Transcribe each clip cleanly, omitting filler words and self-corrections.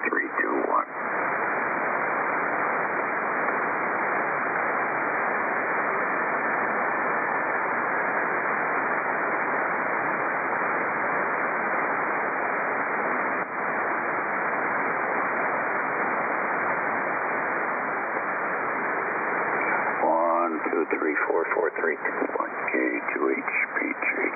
321. One, two, three, four, 321. K2HPG.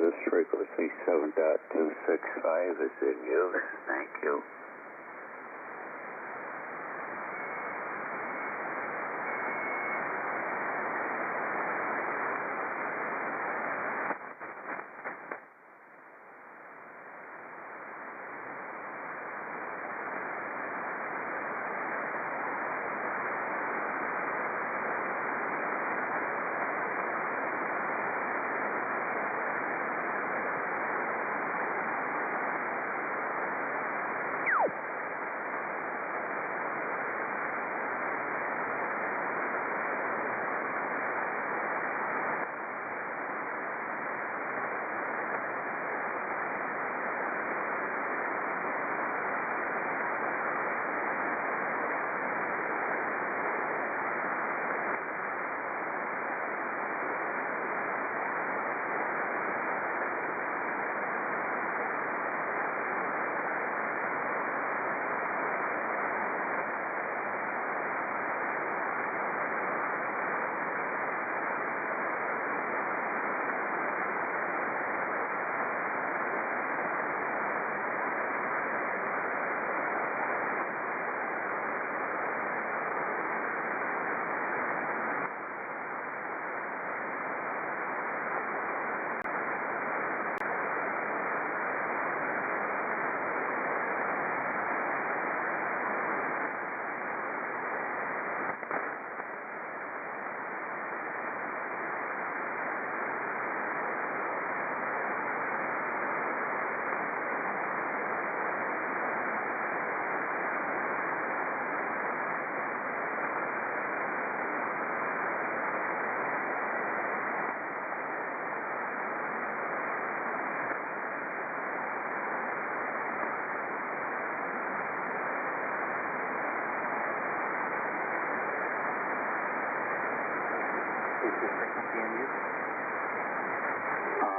This frequency 7.265 is in use. Thank you.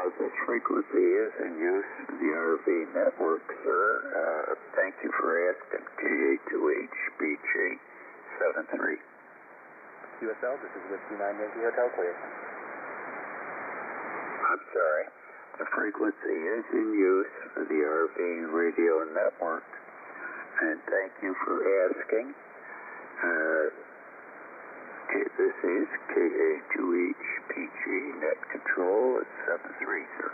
This frequency is in use for the RV network, sir. Thank you for asking. KA2HBJ73. QSL, this is Whiskey 9 Yankee Hotel, clear. I'm sorry. The frequency is in use for the RV radio network, and thank you for asking. This is KA2HPG net control at 73, sir.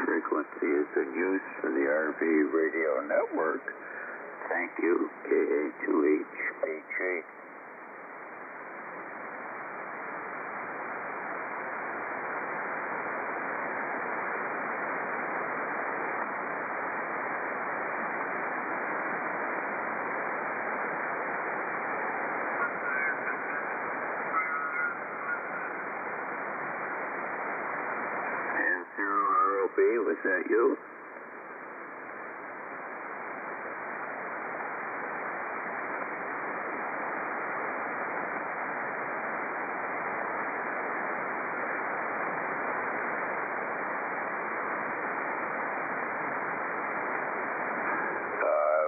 Frequency is in use for the RV radio network. Thank you, KA2HBJ. Was that you?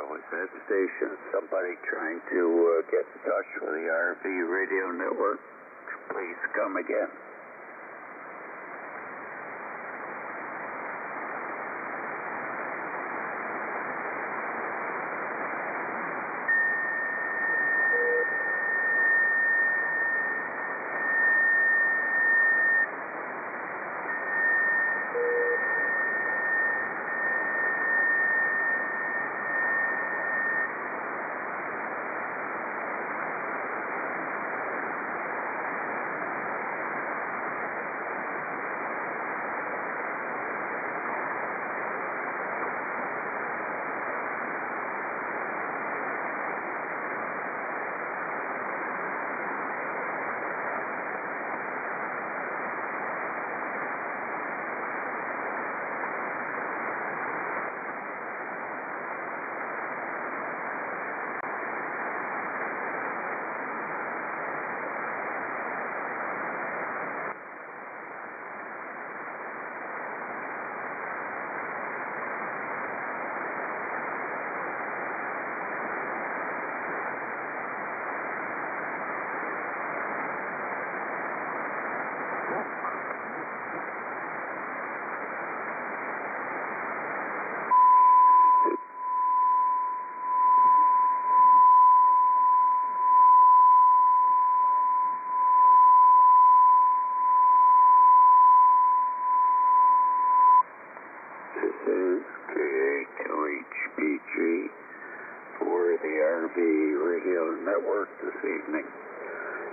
Was that station somebody trying to get in touch with the RV radio network? Please come again. Network this evening.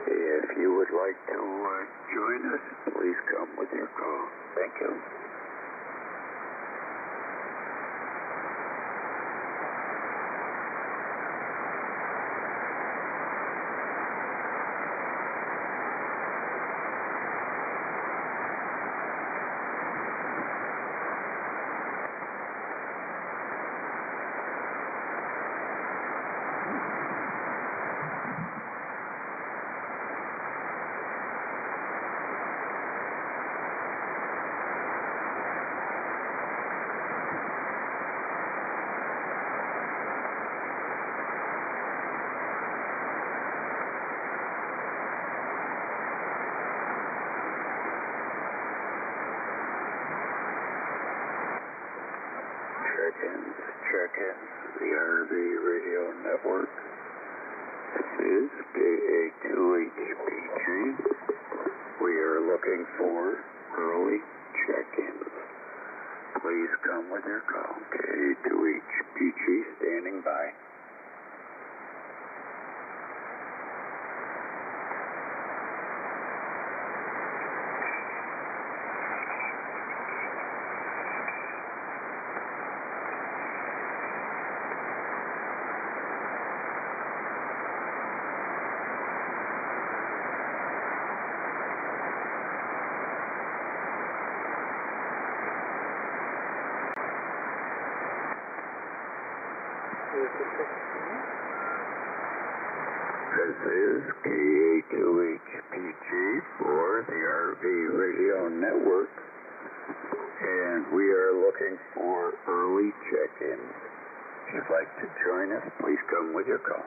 If you would like to join us, please come with your call. Thank you. check-ins, the RV Radio Network. This is KA2HPG. We are looking for early check-ins. Please come with your call. KA2HPG standing by. This is KA2HPG for the RV Radio Network, and we are looking for early check-ins. If you'd like to join us, please come with your call.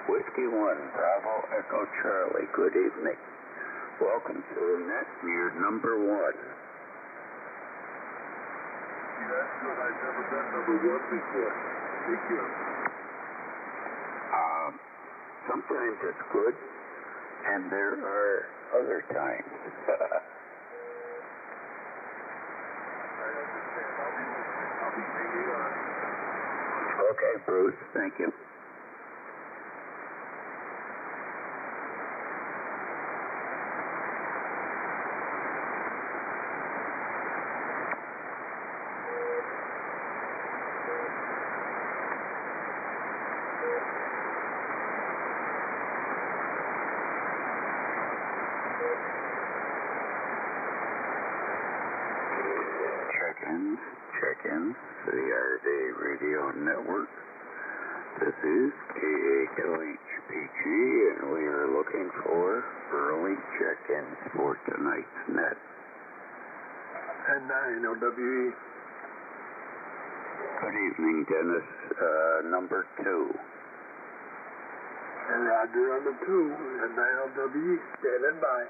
Whiskey 1, Bravo Echo Charlie, good evening. Welcome to the net, you're number 1. That's good, I've never been number 1 before. Thank you. Sometimes it's good, and there are other times. I understand. I'll be hanging on. Okay, Bruce, thank you. Check-in to the RV Radio Network. This is KA2HPG, and we are looking for early check-ins for tonight's net. And 9 LWE. Good evening, Dennis. Number 2. And Roger on the 2, and 9 LWE, standing by.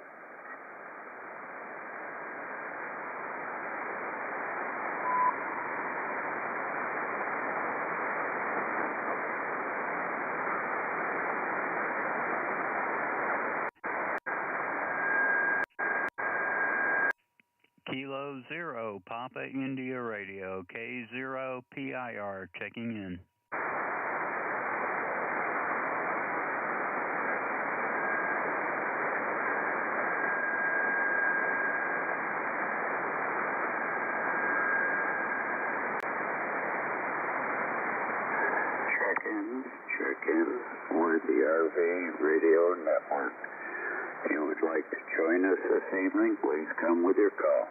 Kilo 0, Papa India Radio, K0 PIR, checking in. Check-in for the RV Radio Network. If you would like to join us this evening, please come with your call.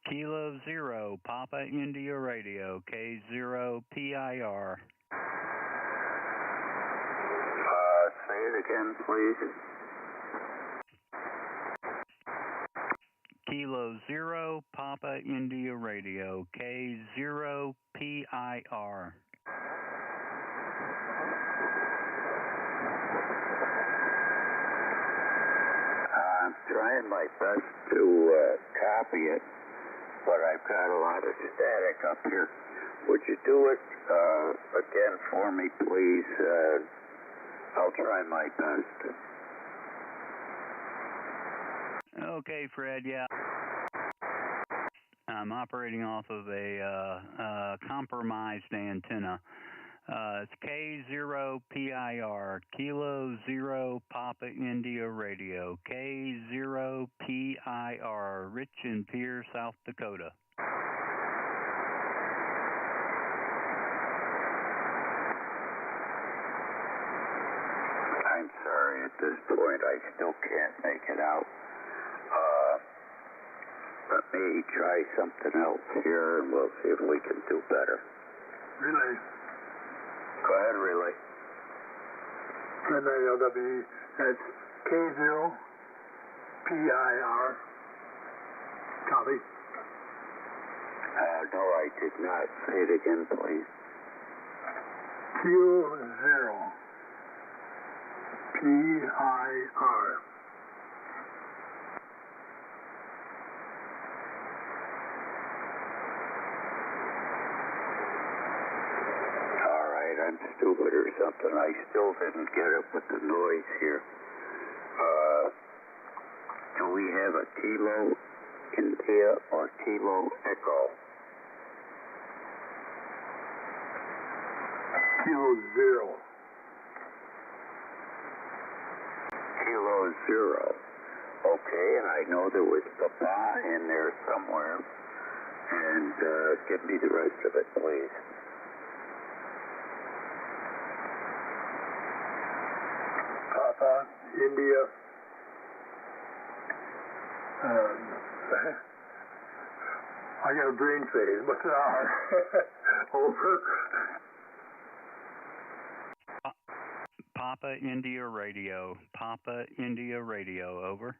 Kilo 0, Papa India Radio, K0 PIR. Say it again, please. Kilo 0, Papa India Radio, K0 PIR. I'm trying my best to copy it, but I've got a lot of static up here. Would you do it again for me, please? I'll try my best. Okay, Fred, yeah. I'm operating off of a compromised antenna. It's K0 PIR, Kilo 0 Papa India Radio, K0 PIR, Rich and Pierre, South Dakota. I'm sorry, at this point I still can't make it out. Let me try something else here and we'll see if we can do better. Relay. Go ahead, relay. 9 LWE, that's K0 PIR. Copy. No, I did not. Say it again, please. Kilo Zero. PIR. I'm stupid or something. I still didn't get it with the noise here. Do we have a Kilo India or Kilo Echo? Kilo Zero. Kilo Zero. Okay, and I know there was Papa in there somewhere. And give me the rest of it, please. Papa, India. I got a brain phase. What's an R? Over. Papa India Radio. Papa India Radio. Over.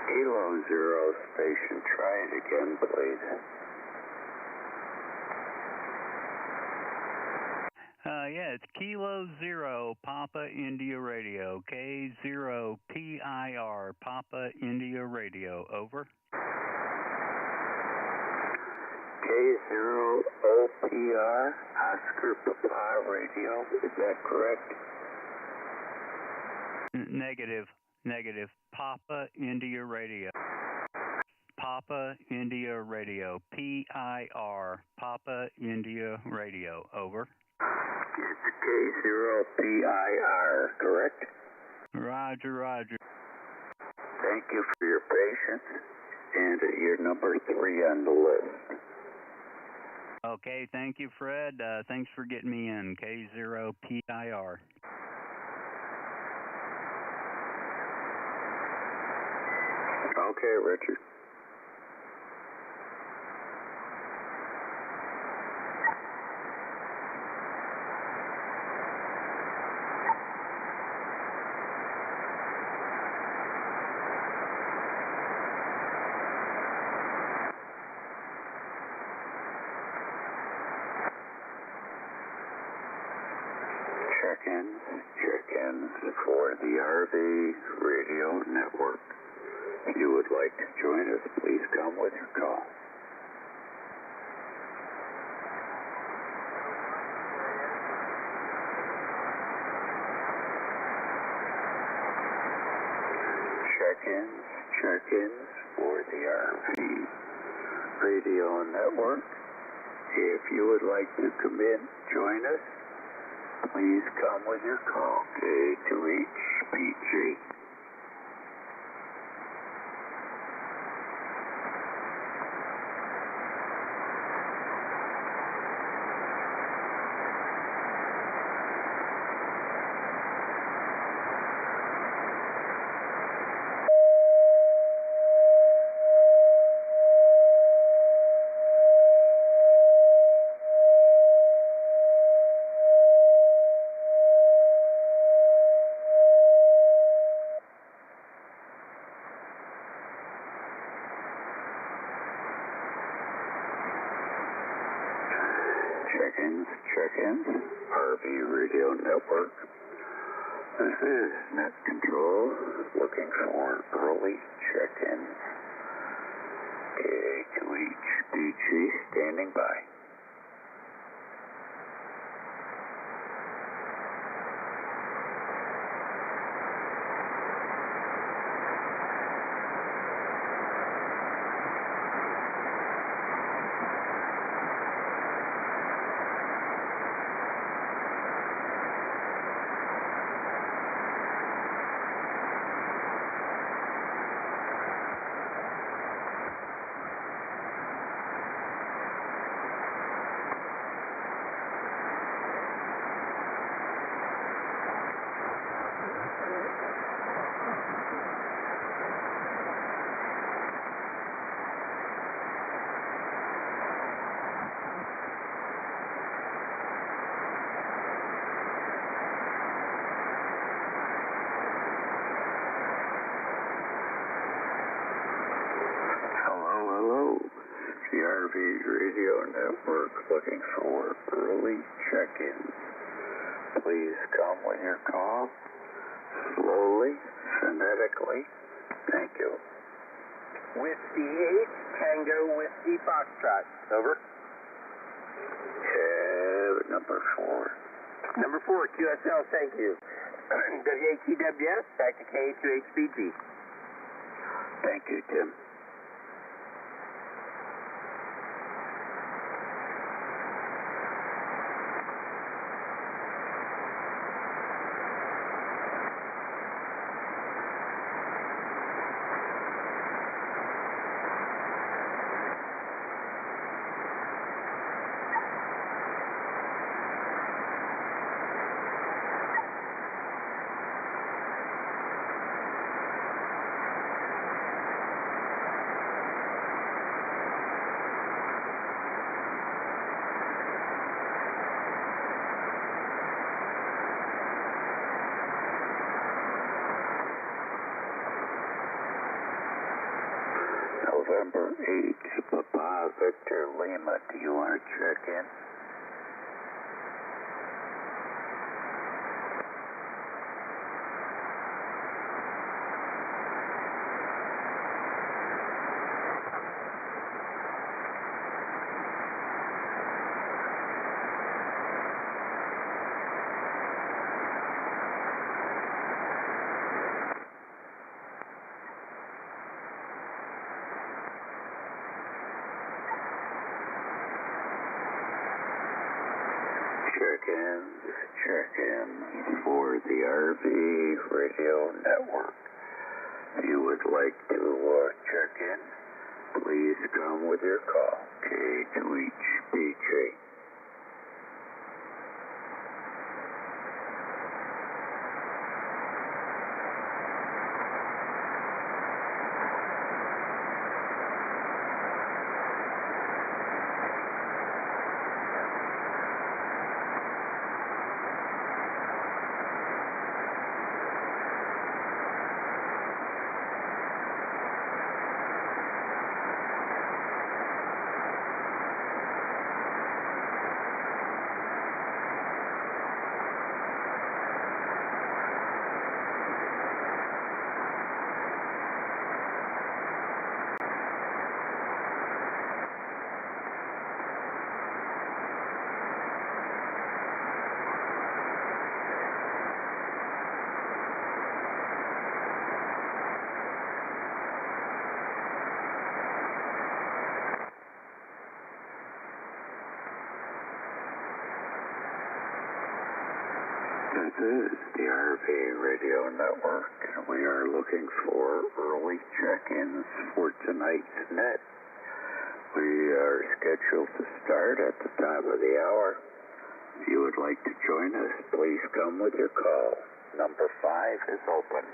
Kilo Zero station. Try it again, please. Yeah, it's Kilo Zero, Papa India Radio, K0PIR, Papa India Radio, over. K0OPR, Oscar Papa Radio, is that correct? Negative, Papa India Radio. Papa India Radio, PIR, Papa India Radio, over. It's K0PIR, correct? Roger. Thank you for your patience, and you're number 3 on the list. Okay, thank you, Fred. Thanks for getting me in, K0PIR. Okay, Richard. Check-ins for the RV Radio Network. If you would like to join us, please come with your call. Check-ins for the RV Radio Network. If you would like to come in, join us, please come with your call. K2HPG. Check-ins, RV Radio Network. This is Net Control, looking for early check-ins. K2HBG, standing by. RV Radio Network looking for early check-ins. Please come with your call, slowly, phonetically. Thank you. Whiskey 8, Tango Whiskey Foxtrot. Over. Number 4. Number 4, QSL, thank you. WATWS, back to K2HBG. Thank you, Tim. November 8, Papa Victor Lima, do you want to check in? Check-ins for the RV Radio Network. If you would like to check in, please come with your call, K2HBJ. This is the RV Radio Network, and we are looking for early check-ins for tonight's net. We are scheduled to start at the top of the hour. If you would like to join us, please come with your call. Number 5 is open.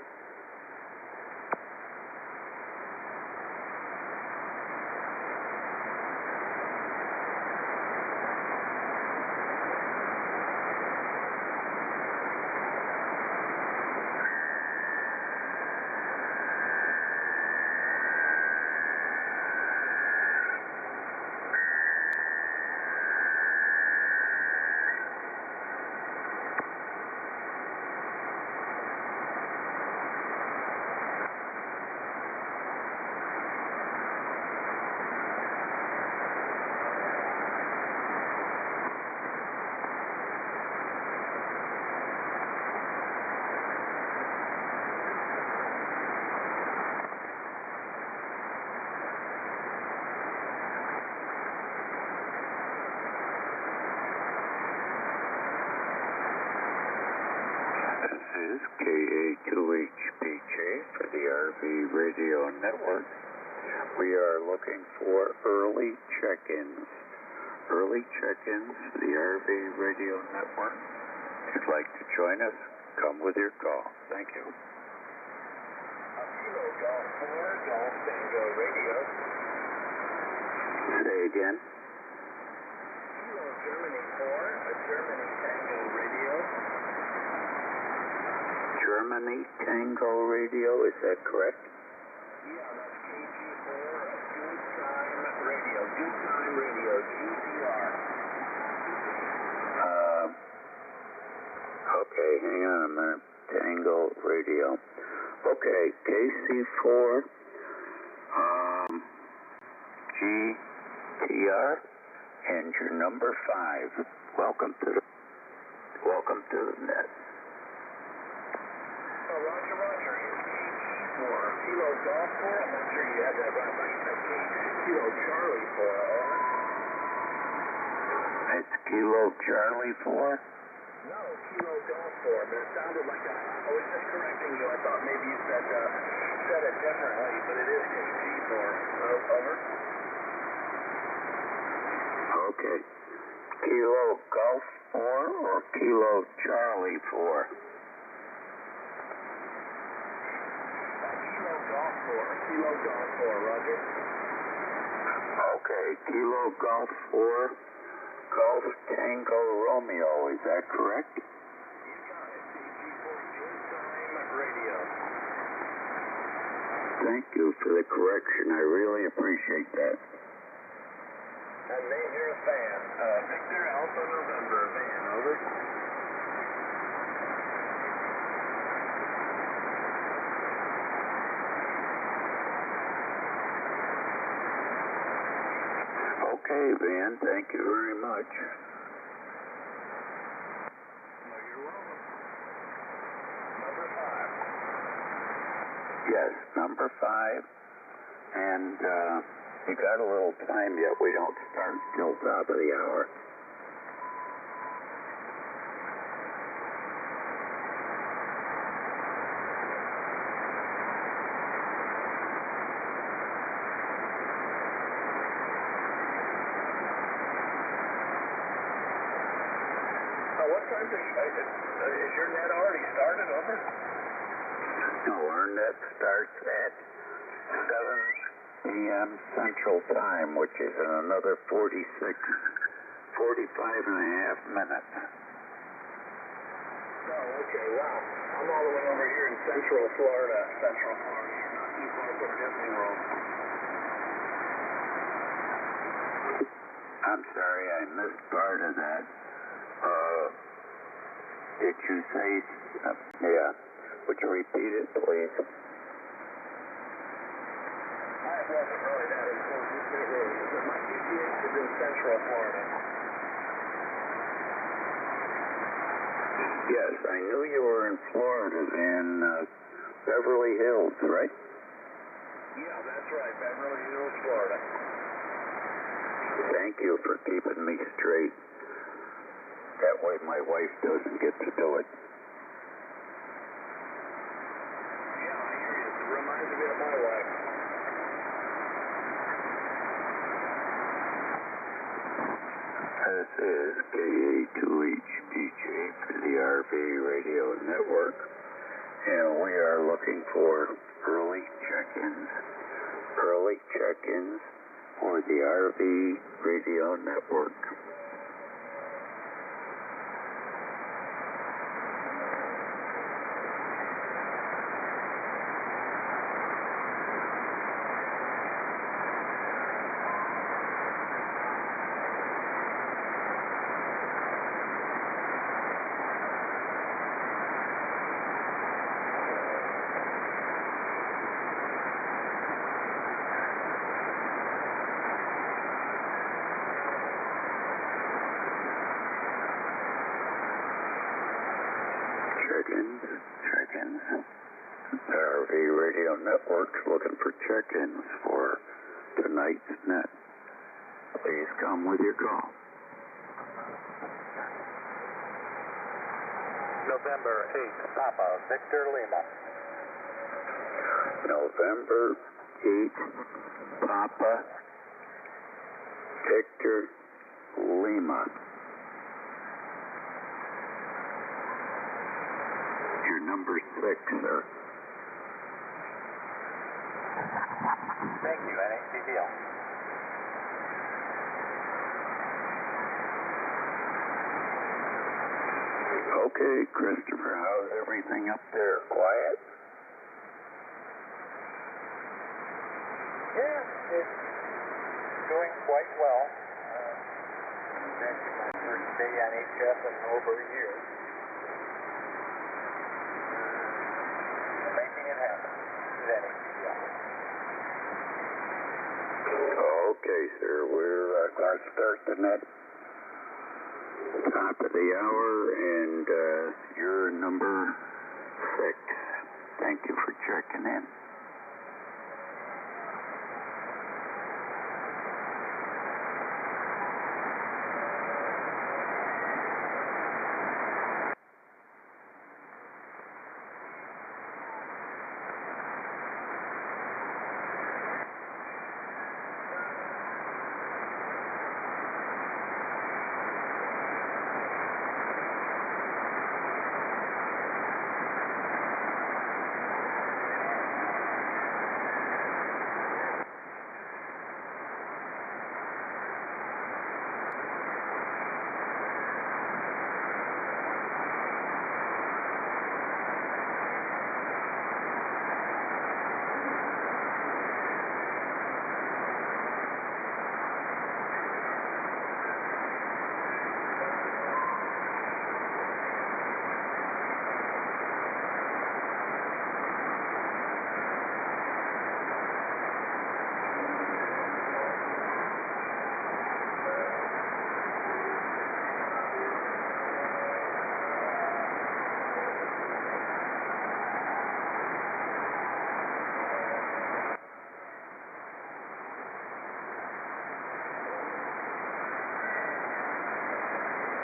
This is KA2HBJ for the RV Radio Network. We are looking for early check-ins. Early check-ins for the RV Radio Network. If you'd like to join us, come with your call. Thank you. Kilo Golf 4, Golf Tango Radio. Say again. Kilo Germany 4, Germany Tango Radio. Germany Tango Radio, is that correct? Yeah, that's KG4, Good Time Radio. Good Time GPR. Okay, hang on a minute. Tango radio. Okay, KC4, GTR, and your number 5. Welcome to the net. Roger, Roger. It's KG4, Kilo Golf 4. I'm not sure you had that right, but you said Kilo Charlie 4, over. It's Kilo Charlie 4? No, Kilo Golf 4, but it sounded like I was just correcting you. I thought maybe you said it differently, but it is KG4. Over. Okay. Kilo Golf 4 or Kilo Charlie 4? Kilo Golf 4. Kilo Golf 4, Roger. Okay, Kilo Golf 4, Golf Tango Romeo, is that correct? You got it. KG4 Good Time Radio. Thank you for the correction. I really appreciate that. And name here is Van. Victor Alpha November, Van, over. Okay, Van, thank you very much. No, you're welcome. Number 5. Yes, number 5. And you got a little time yet. We don't start till top of the hour. What time is your net already started, over? No, our net starts at 7 a.m. Central Time, which is in another 45 and a half minutes. Oh, okay, wow. I'm all the way over here in Central Florida. You're not too far from Disney World. I'm sorry, I missed part of that. Did you say, yeah, would you repeat it, please? I wasn't really that important. It really isn't. My UPH is in Central Florida. Yes, I knew you were in Florida, in Beverly Hills, right? Yeah, that's right. Beverly Hills, Florida. Thank you for keeping me straight. That way my wife doesn't get to do it. Yeah, I hear you. It reminds me of my wife. This is KA2HBJ for the RV Radio Network, and we are looking for early check-ins for the RV Radio Network. Check-ins. The RV Radio Network's looking for check-ins for tonight's net. Please come with your call. November 8th, Papa, Victor Lima. November 8th, Papa, Victor Lima. Your number 6, sir. Thank you, NHCBL. Okay, Christopher, how's everything up there? Quiet? Yeah, it's doing quite well. Actually, my first day on HS in over a year. Making it happen. That ain't too young. Okay, sir. We're going to start the net. Top of the hour, and you're number 6. Thank you for checking in.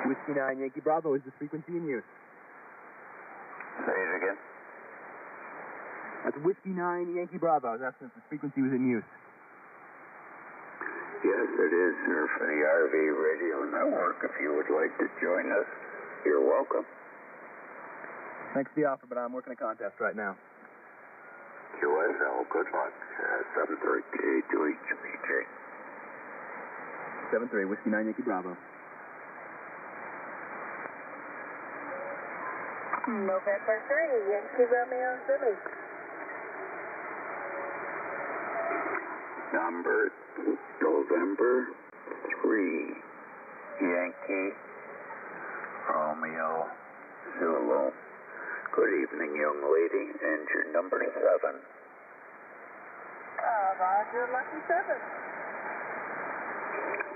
Whiskey 9 Yankee Bravo, is this frequency in use? Say it again. That's Whiskey 9 Yankee Bravo. I was asking if this frequency was in use. Yes, it is, sir, for the RV Radio Network. If you would like to join us, you're welcome. Thanks for the offer, but I'm working a contest right now. QSL, good luck. 738-2HBJ. 7-3, Whiskey 9 Yankee Bravo. November 3, Yankee Romeo Zulu. November 3, Yankee Romeo Zulu. Good evening, young lady, and your number 7. Roger, lucky 7.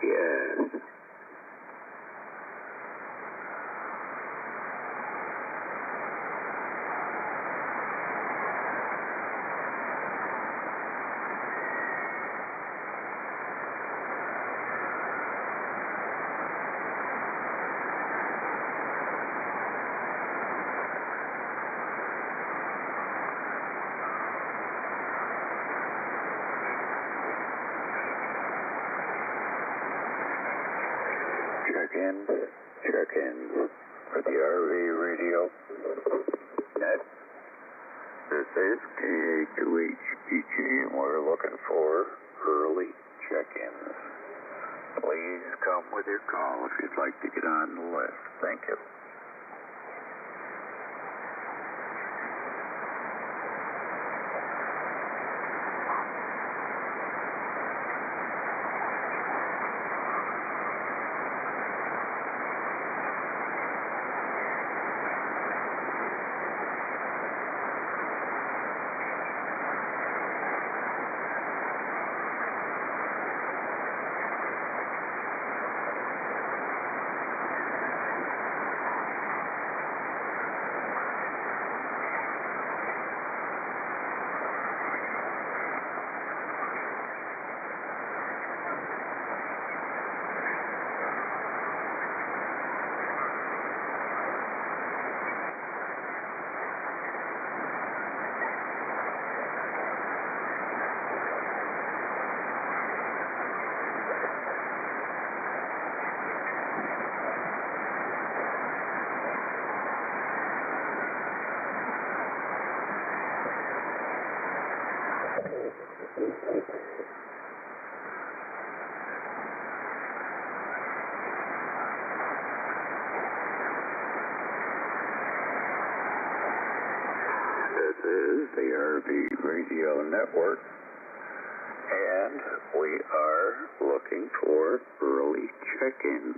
Yes. Check-in for the RV Radio Net. This is KA2HBG, and we're looking for early check-ins. Please come with your call if you'd like to get on the list. Thank you. This is the RV Radio Network, and we are looking for early check-ins.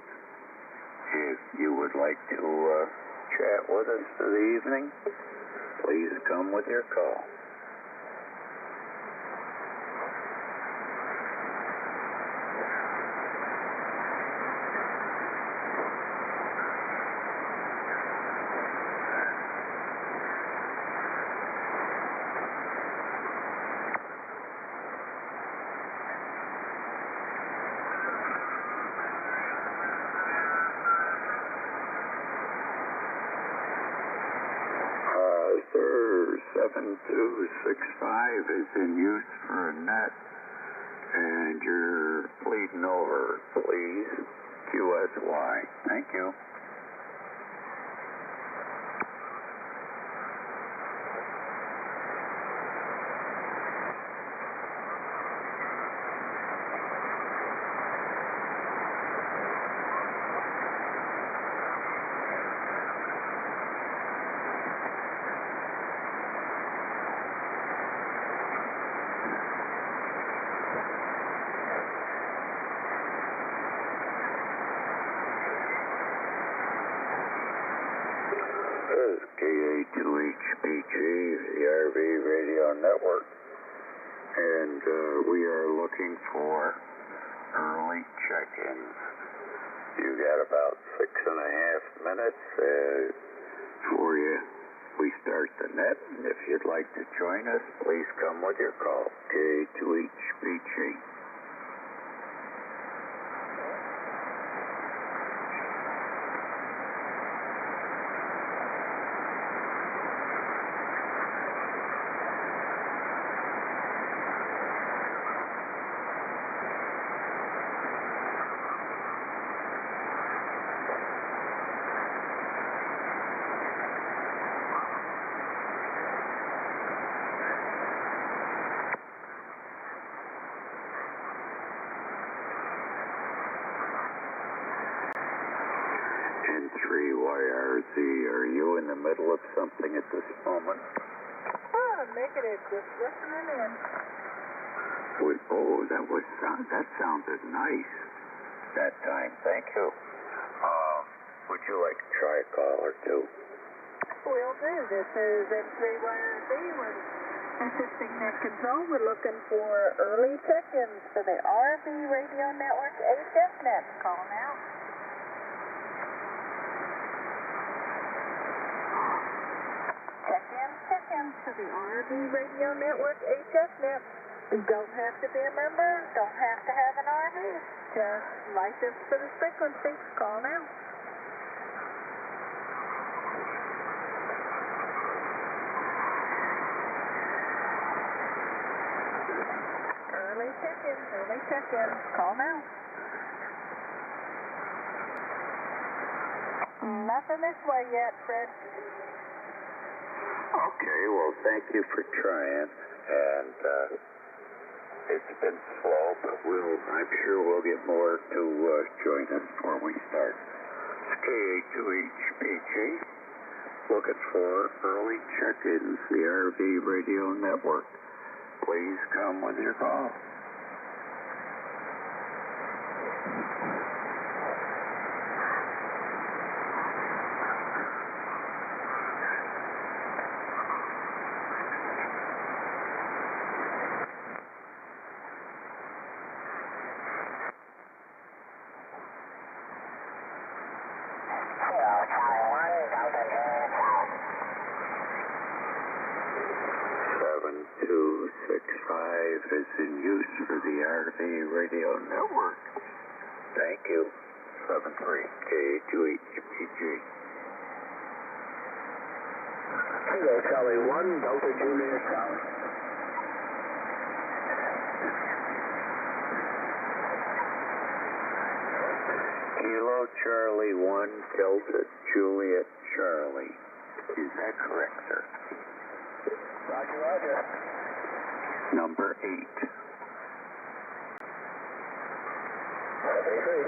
If you would like to chat with us for the evening, please come with your call. Sir, 7265 is in use for a net, and you're bleeding over. Please, QSY. Thank you. This is KA2HBG, the RV Radio Network, and we are looking for early check-ins. You got about 6.5 minutes before we start the net, and if you'd like to join us, please come with your call. KA2HBG. N3YRZ, are you in the middle of something at this moment? Oh, negative. Just listening in. That sounded nice that time. Thank you. Would you like to try a call or two? Will do. This is N3YRZ. We're assisting net control. We're looking for early check-ins for the RV Radio Network HF net. Call now. Check-ins to the RV Radio Network HF net. You don't have to be a member. Don't have to have an RV. Just license for the frequency. Call now. Early check-in. Call now. Nothing this way yet, Fred. Okay, well, thank you for trying, and it's been slow, but I'm sure we'll get more to join us before we start. It's KA2HBG, looking for early check-ins, the RV Radio Network. Please come with your call. Is in use for the RV Radio Network. Thank you. 73 KA2HBG. Kilo Charlie 1, Delta Juliet Charlie. Kilo Charlie 1, Delta Juliet Charlie. Is that correct, sir? Roger, roger. Number 8. Okay.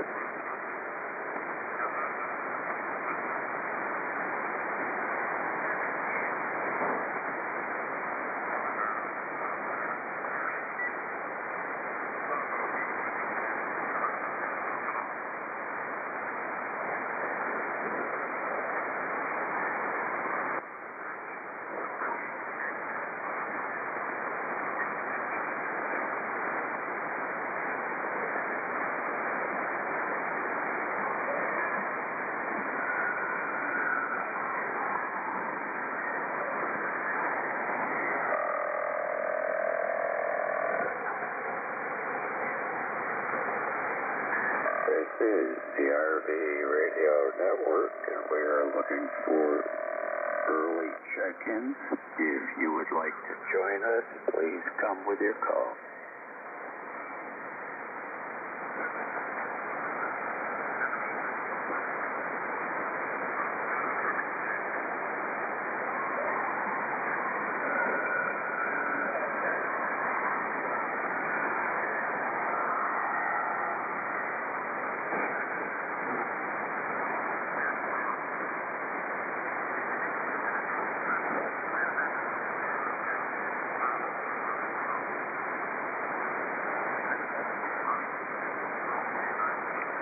This is the RV Radio Network, and we are looking for early check-ins. If you would like to join us, please come with your call.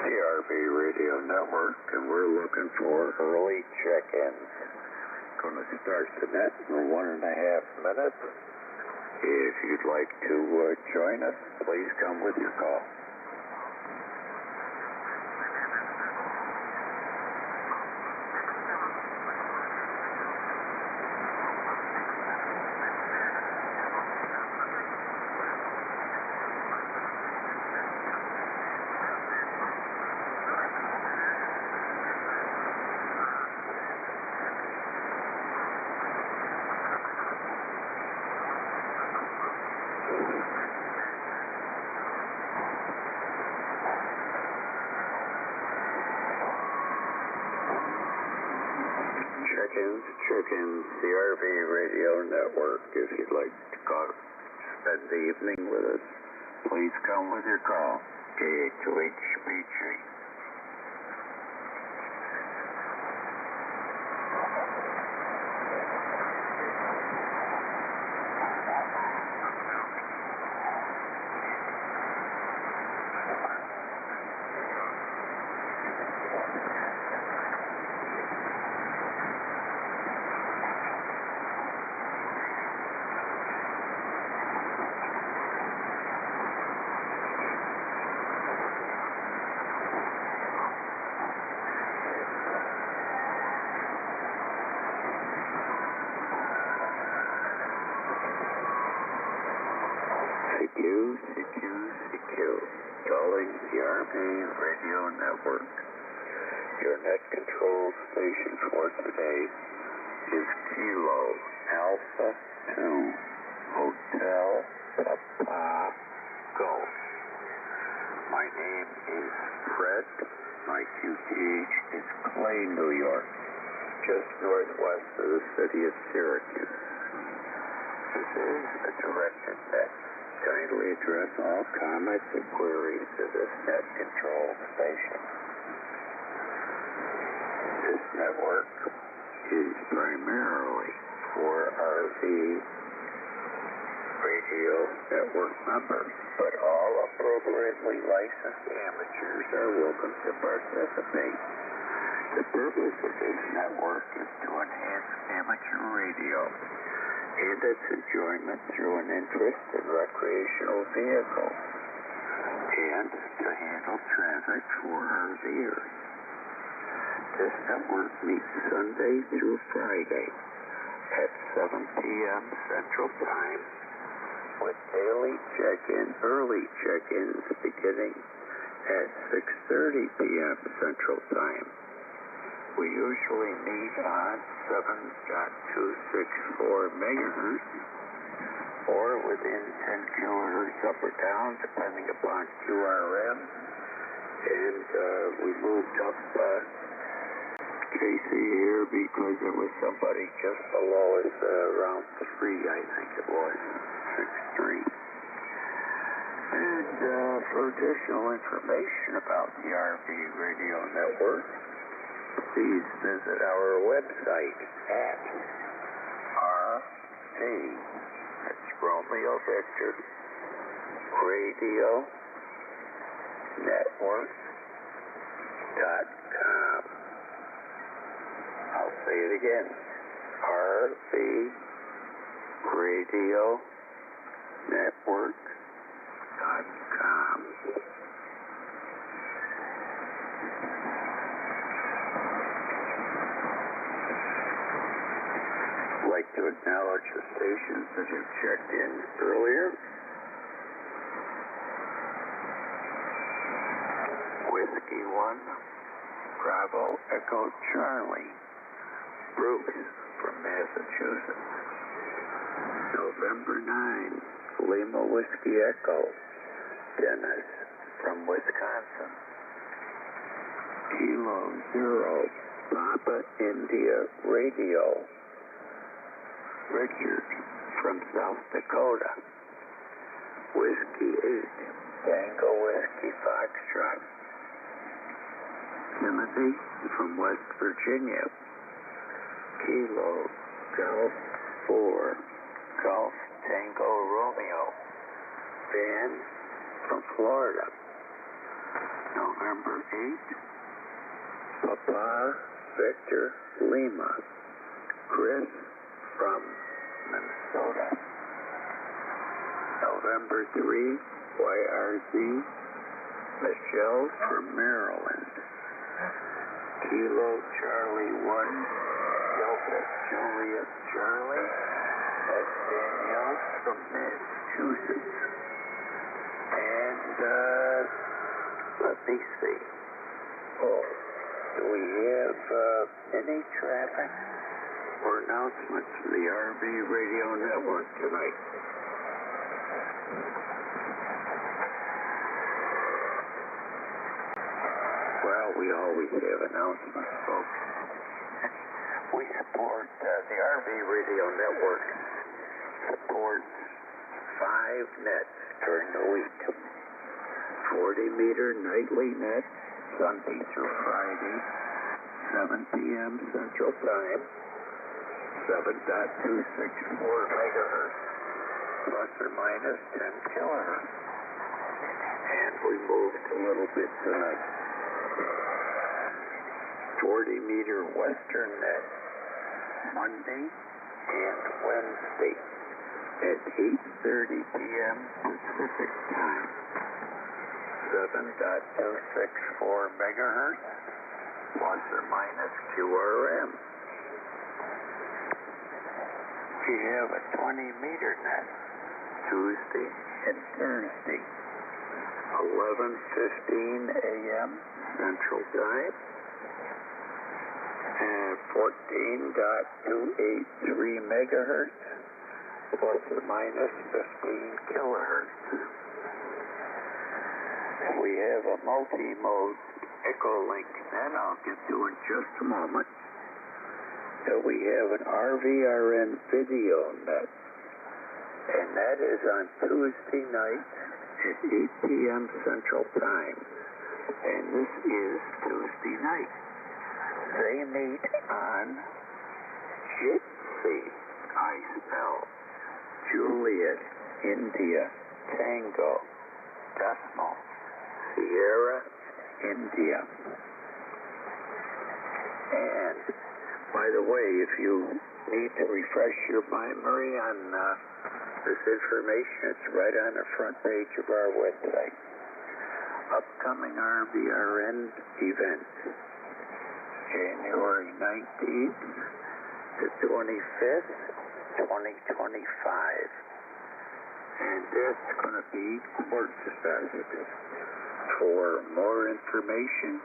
The RV Radio Network, and we're looking for early check-ins. Going to start the net in 1.5 minutes. If you'd like to join us, please come with your call. Check-ins, the RV Radio Network. If you'd like to spend the evening with us, please come with your call. KH2HBG. CQ. Calling the RV Radio Network. Your net control station for today is Kilo Alpha 2 Hotel Papa Golf. My name is Fred. My QTH is Clay, New York, just northwest of the city of Syracuse. This is a directed net. Kindly address all comments and queries to this net control station. This network is primarily for RV Radio Network members, but all appropriately licensed amateurs are welcome to participate. The purpose of this network is to enhance amateur radio and its enjoyment through an interest in recreational vehicles, and to handle traffic for RVers. This network meets Sunday through Friday at 7 p.m. Central Time, with daily early check-ins beginning at 6:30 p.m. Central Time. We usually meet on 7.264 megahertz or within 10 kilohertz up or down, depending upon QRM. And we moved up KC here because there was somebody just below us around 3, I think it was, 6.3. And for additional information about the RV Radio Network, please visit our website at RV, that's Romeo Victor, RadioNetwork.com. I'll say it again, RVRadioNetwork.com. I'd like to acknowledge the stations that have checked in earlier. We Whiskey 1, Bravo Echo Charlie, Bruce from Massachusetts. November 9, Lima Whiskey Echo, Dennis from Wisconsin. Kilo 0, Papa India Radio, Richard from South Dakota. Whiskey 8, Tango Whiskey Foxtrot. Timothy from West Virginia. Kilo Golf 4, Golf Tango Romeo. Van from Florida. November 8, Papa Victor Lima. Chris from Minnesota. November 3, YRZ, Michelle from Maryland. Kilo Charlie 1, Delta Juliet Charlie. That's Danielle from Massachusetts. And, let me see. Oh, do we have any traffic or announcements from the RV Radio Network tonight? Well, we always have announcements, folks. We support, the RV Radio Network supports 5 nets during the week. 40-meter nightly net, Sunday through Friday, 7 p.m. Central Time, 7.264 megahertz, plus or minus 10 kilohertz. And we moved a little bit tonight. 40-meter western net, Monday and Wednesday at 8:30 p.m. Pacific Time, 7.264 megahertz, plus or minus QRM. We have a 20-meter net, Tuesday and Thursday, 11:15 a.m. Central Time, and 14.283 megahertz, plus or minus 15 kilohertz. We have a multi-mode echo link net I'll get to in just a moment. We have an RVRN video net, and that is on Tuesday night at 8 p.m. Central Time. And this is Tuesday night. They meet on Jitsi, I spell, Juliet, India, Tango, Decimal, Sierra, India. And, by the way, if you need to refresh your memory on this information, it's right on the front page of our website. Upcoming RVRN events, January 19th to 25th, 2025. And that's going to be Quartz Fest. For more information,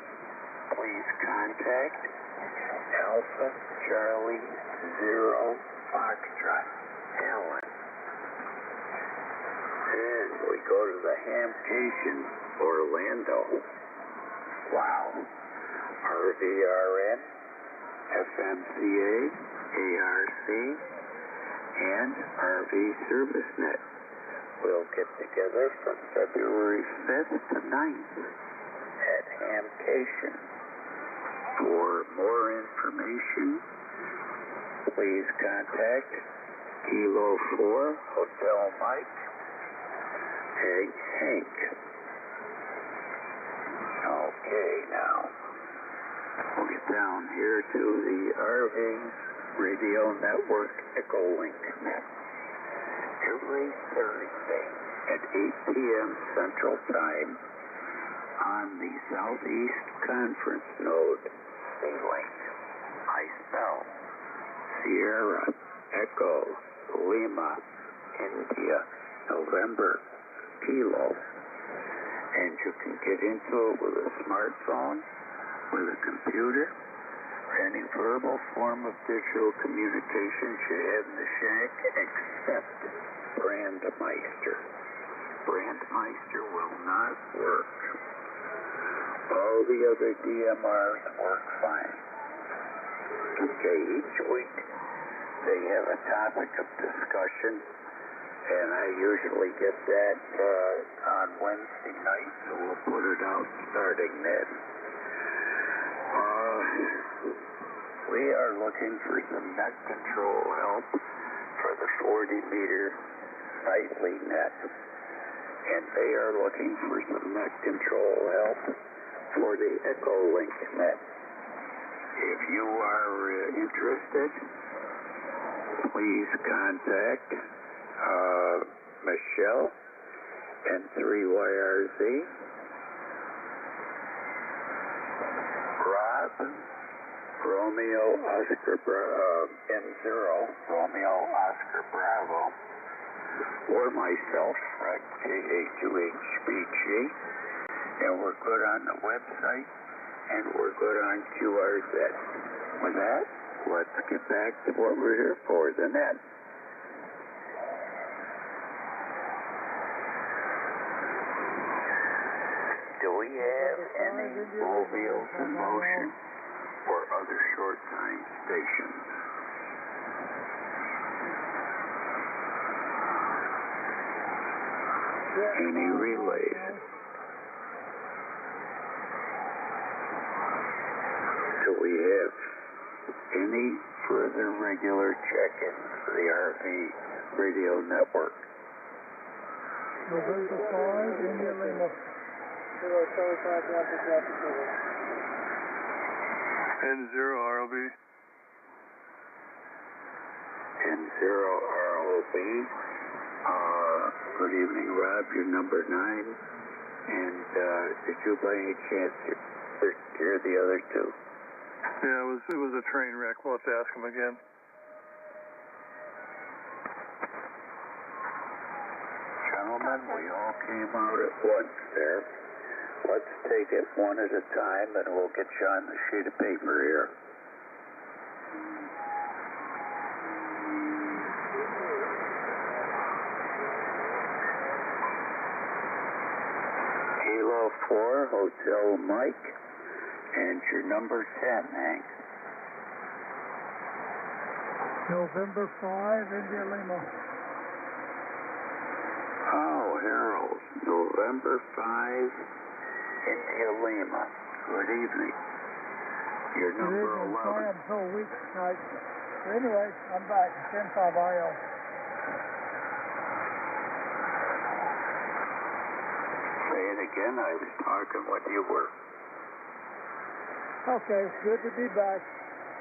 please contact Alpha Charlie 0 Foxtrot Allen. And we go to the Hamcation, Orlando. Wow. RVRN, FMCA, ARC, and RV ServiceNet will get together from February 5th to 9th at Hamcation. For more information, please contact Kilo 4 Hotel Mike, Hank. Okay, now we'll get down here to the RV Radio Network Echo Link net. Every Thursday at 8 p.m. Central Time on the Southeast Conference node, C-Link. I spell Sierra, Echo, Lima, India, November, Kilo. and you can get into it with a smartphone, with a computer, or any verbal form of digital communications you have in the shack except Brandmeister. Brandmeister will not work. All the other DMRs work fine. Okay, each week they have a topic of discussion, and I usually get that on Wednesday night, so we'll put it out starting then. We are looking for some net control help for the 40-meter nightly net, and they are looking for some net control help for the Echolink net. If you are interested, please contact Michelle and 3YRZ, Rob, Romeo Oscar N0, Romeo Oscar Bravo, or myself, Fred KA2HBG, and we're good on the website, and we're good on QRZ. With that, let's get back to what we're here for, the net. Do we have any mobiles in motion or other short-time stations? Any relays? Do we have any further regular check-ins for the RV radio network? November 5, India Lima. 075 Delta Delta. N0 ROB. N0 ROB. Good evening, Rob. You're number 9. And did you by any chance hear the other two? Yeah, it was a train wreck. We'll have to ask him again. Gentlemen, we all came out at once there. Let's take it one at a time, and we'll get you on the sheet of paper here. Kilo 4, Hotel Mike, and your number 10, Hank. November 5, India Lima. Oh, Harold, November 5, India Lima. Good evening. Your number 11. Sorry I'm so weak tonight. Anyway, I'm back. 10-5 IL. Say it again. I was talking when you were. Okay, good to be back.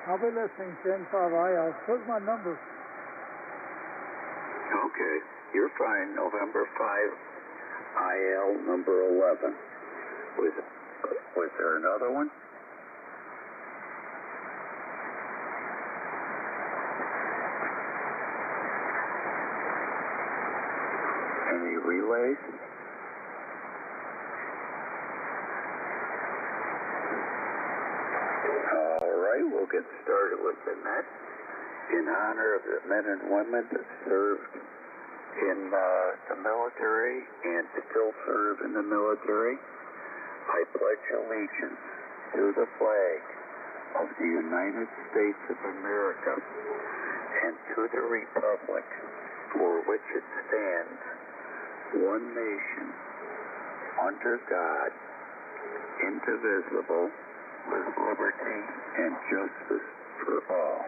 I'll be listening. 10-5 IL. What's my number? Okay, you're fine. November 5, IL number 11. Was there another one? Any relays? All right, we'll get started with the net. In honor of the men and women that served in the military and still serve in the military, I pledge allegiance to the flag of the United States of America and to the republic for which it stands, one nation, under God, indivisible, with liberty and justice for all.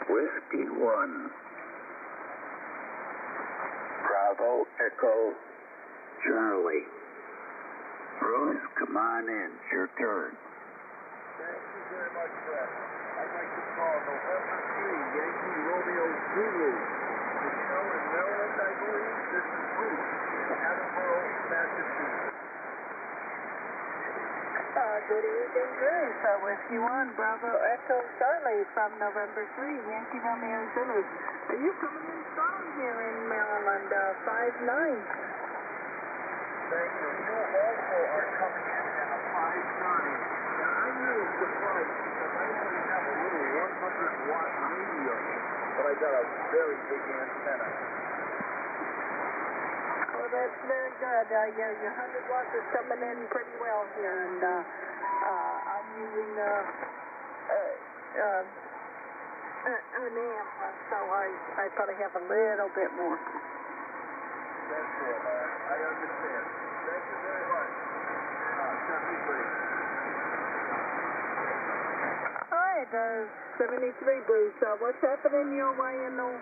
Whiskey 1, Bravo Echo Charlie. Bruce, come on in. It's your turn. Thank you very much, Fred. I'd like to call November 3, Yankee Romeo Zulu. Michelle in Maryland, I believe. This is Bruce, Attleboro, Massachusetts. good evening, Drew. So with you on Bravo Echo Charlie from November 3, Yankee Romeo Zulu. Are you coming in strong here in Maryland, 5-9? Thank you. You also are coming in at a 5.9. And I'm really surprised because I only have a little 100-watt radio, but I got a very big antenna. Well, that's very good. Yeah, your 100 watts is coming in pretty well here, and I'm using an amp, so I thought I have a little bit more. That's good. I understand. Thank you very much. 73. All right, 73 Bruce. What's happening your way in the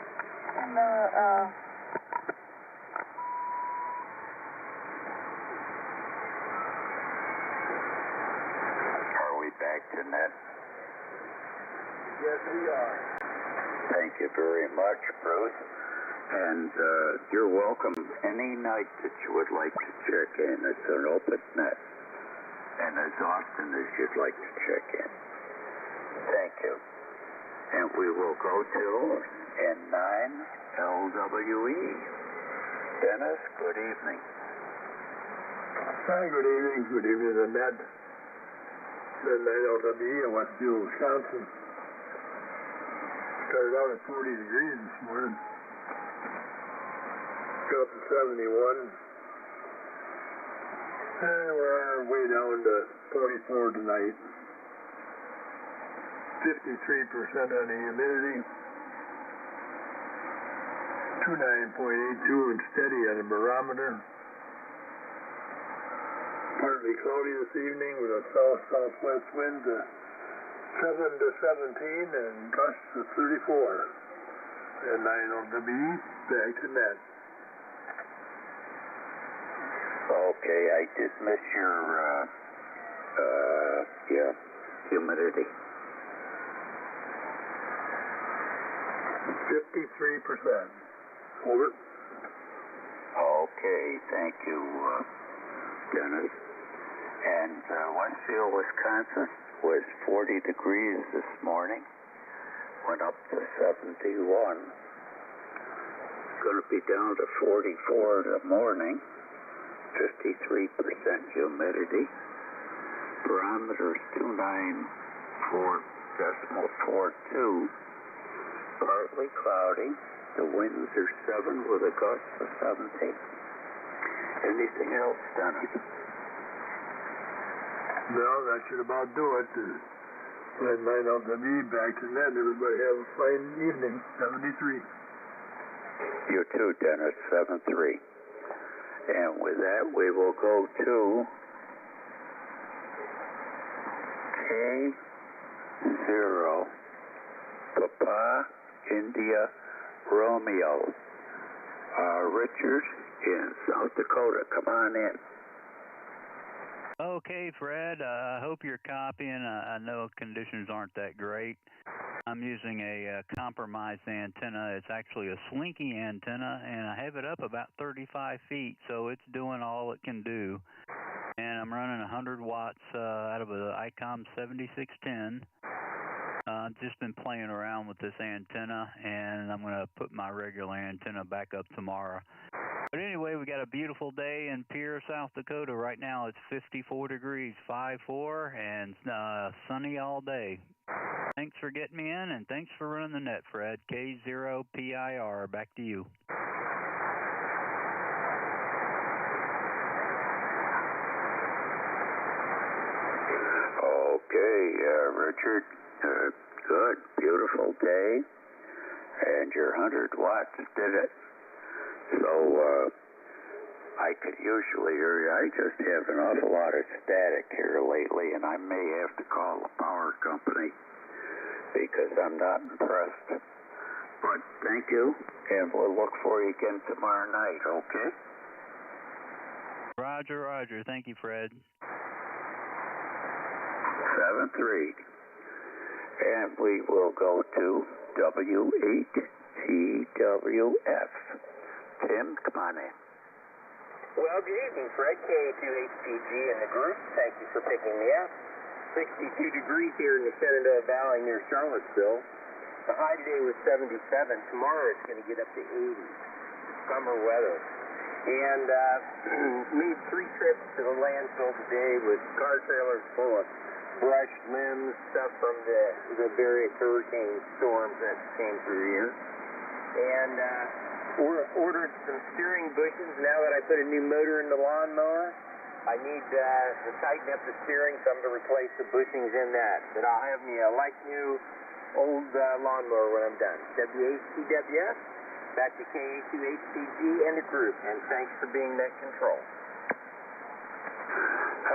Are we back to net? Yes, we are. Thank you very much, Bruce. And you're welcome any night that you would like to check in. It's an open net. And as often as you'd like to check in. Thank you. And we will go to N9 LWE. Dennis, good evening. Hi, good evening. Good evening to Ned. N9 LWE in Westfield, Wisconsin. Started out at 40 degrees this morning. Got up to 71. And we're on our way down to 44 tonight. 53% on the humidity. 29.82 and steady on the barometer. Partly cloudy this evening with a south-southwest wind to 7 to 17 and gusts to 34. And 9 LWE, back to net. Okay, I did miss your, humidity. 53%. Over. Okay, thank you, Dennis. And Westfield, Wisconsin was 40 degrees this morning. Went up to 71. Going to be down to 44 in the morning. 53% humidity. Barometer is 294.42. Partly cloudy. The winds are 7 with a gust of 17. Anything else, Dennis? No, that should about do it. Let 9 LWE back to net. Everybody have a fine evening. 73. You too, Dennis. 7-3. And with that, we will go to K0 Papa India Romeo. Richard in South Dakota. Come on in. Okay, Fred. I hope you're copying. I know conditions aren't that great. I'm using a compromised antenna. It's actually a slinky antenna, and I have it up about 35 feet, so it's doing all it can do. And I'm running 100 watts out of a Icom 7610. I've just been playing around with this antenna, and I'm going to put my regular antenna back up tomorrow. But anyway, we got a beautiful day in Pierre, South Dakota. Right now it's 54 degrees, 5-4, and sunny all day. Thanks for getting me in, and thanks for running the net, Fred. K0PIR, back to you. Okay, Richard. Good, beautiful day. And your 100 watts did it. So, I could usually hear you. I just have an awful lot of static here lately, and I may have to call the power company because I'm not impressed. But thank you, and we'll look for you again tomorrow night, okay? Roger, Roger. Thank you, Fred. 7-3. And we will go to W8TWF. Tim, come on in. Well, good evening, Fred. K2HPG in the group. Thank you for picking me up. 62 degrees here in the Shenandoah Valley near Charlottesville. The high today was 77. Tomorrow it's going to get up to 80. Summer weather. And made 3 trips to the landfill today with car trailers full of brush, limbs, stuff from the various hurricane storms that came through here. And ordered some steering bushings. Now that I put a new motor in the lawnmower, I need to tighten up the steering, so I'm going to replace the bushings in that. But I'll have me a like new old lawnmower when I'm done. WHTWS, back to KA2HCG and the group, and thanks for being net control.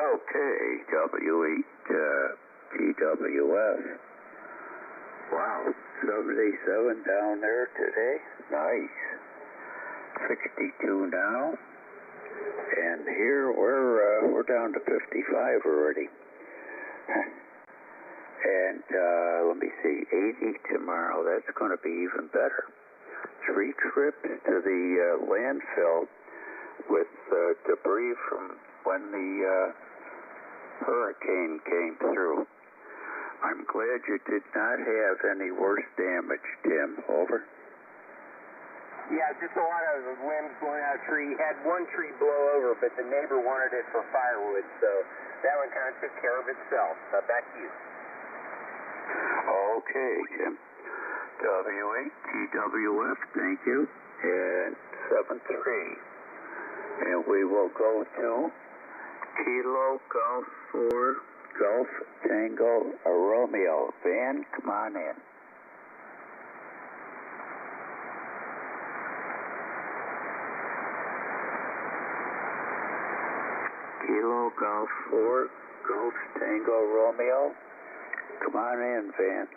Okay, W8TWS. Wow, 77 down there today. Nice. 62 now. And here we're down to 55 already. And let me see, 80 tomorrow. That's going to be even better. 3 trips to the landfill with debris from when the hurricane came through. I'm glad you did not have any worse damage, Tim. Over. Yeah, just a lot of limbs blowing out of tree. Had one tree blow over, but the neighbor wanted it for firewood, so that one kind of took care of itself. Back to you. Okay, Tim. W8TWF, thank you. And 73. And we will go to Kilo Golf 4 Golf Tango Romeo. Van, come on in. Kilo Golf 4 Golf Tango Romeo. Come on in, Van.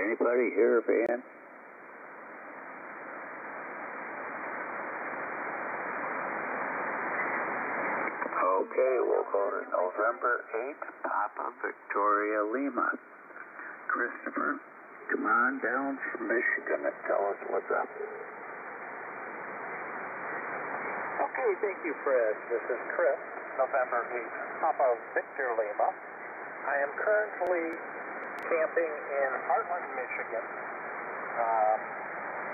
Anybody here, Van? Okay, we'll go to November 8th, Papa Victoria Lima. Christopher, come on down from Michigan and tell us what's up. Okay, thank you, Fred. This is Chris, November 8th, Papa Victor Lima. I am currently camping in Heartland, Michigan.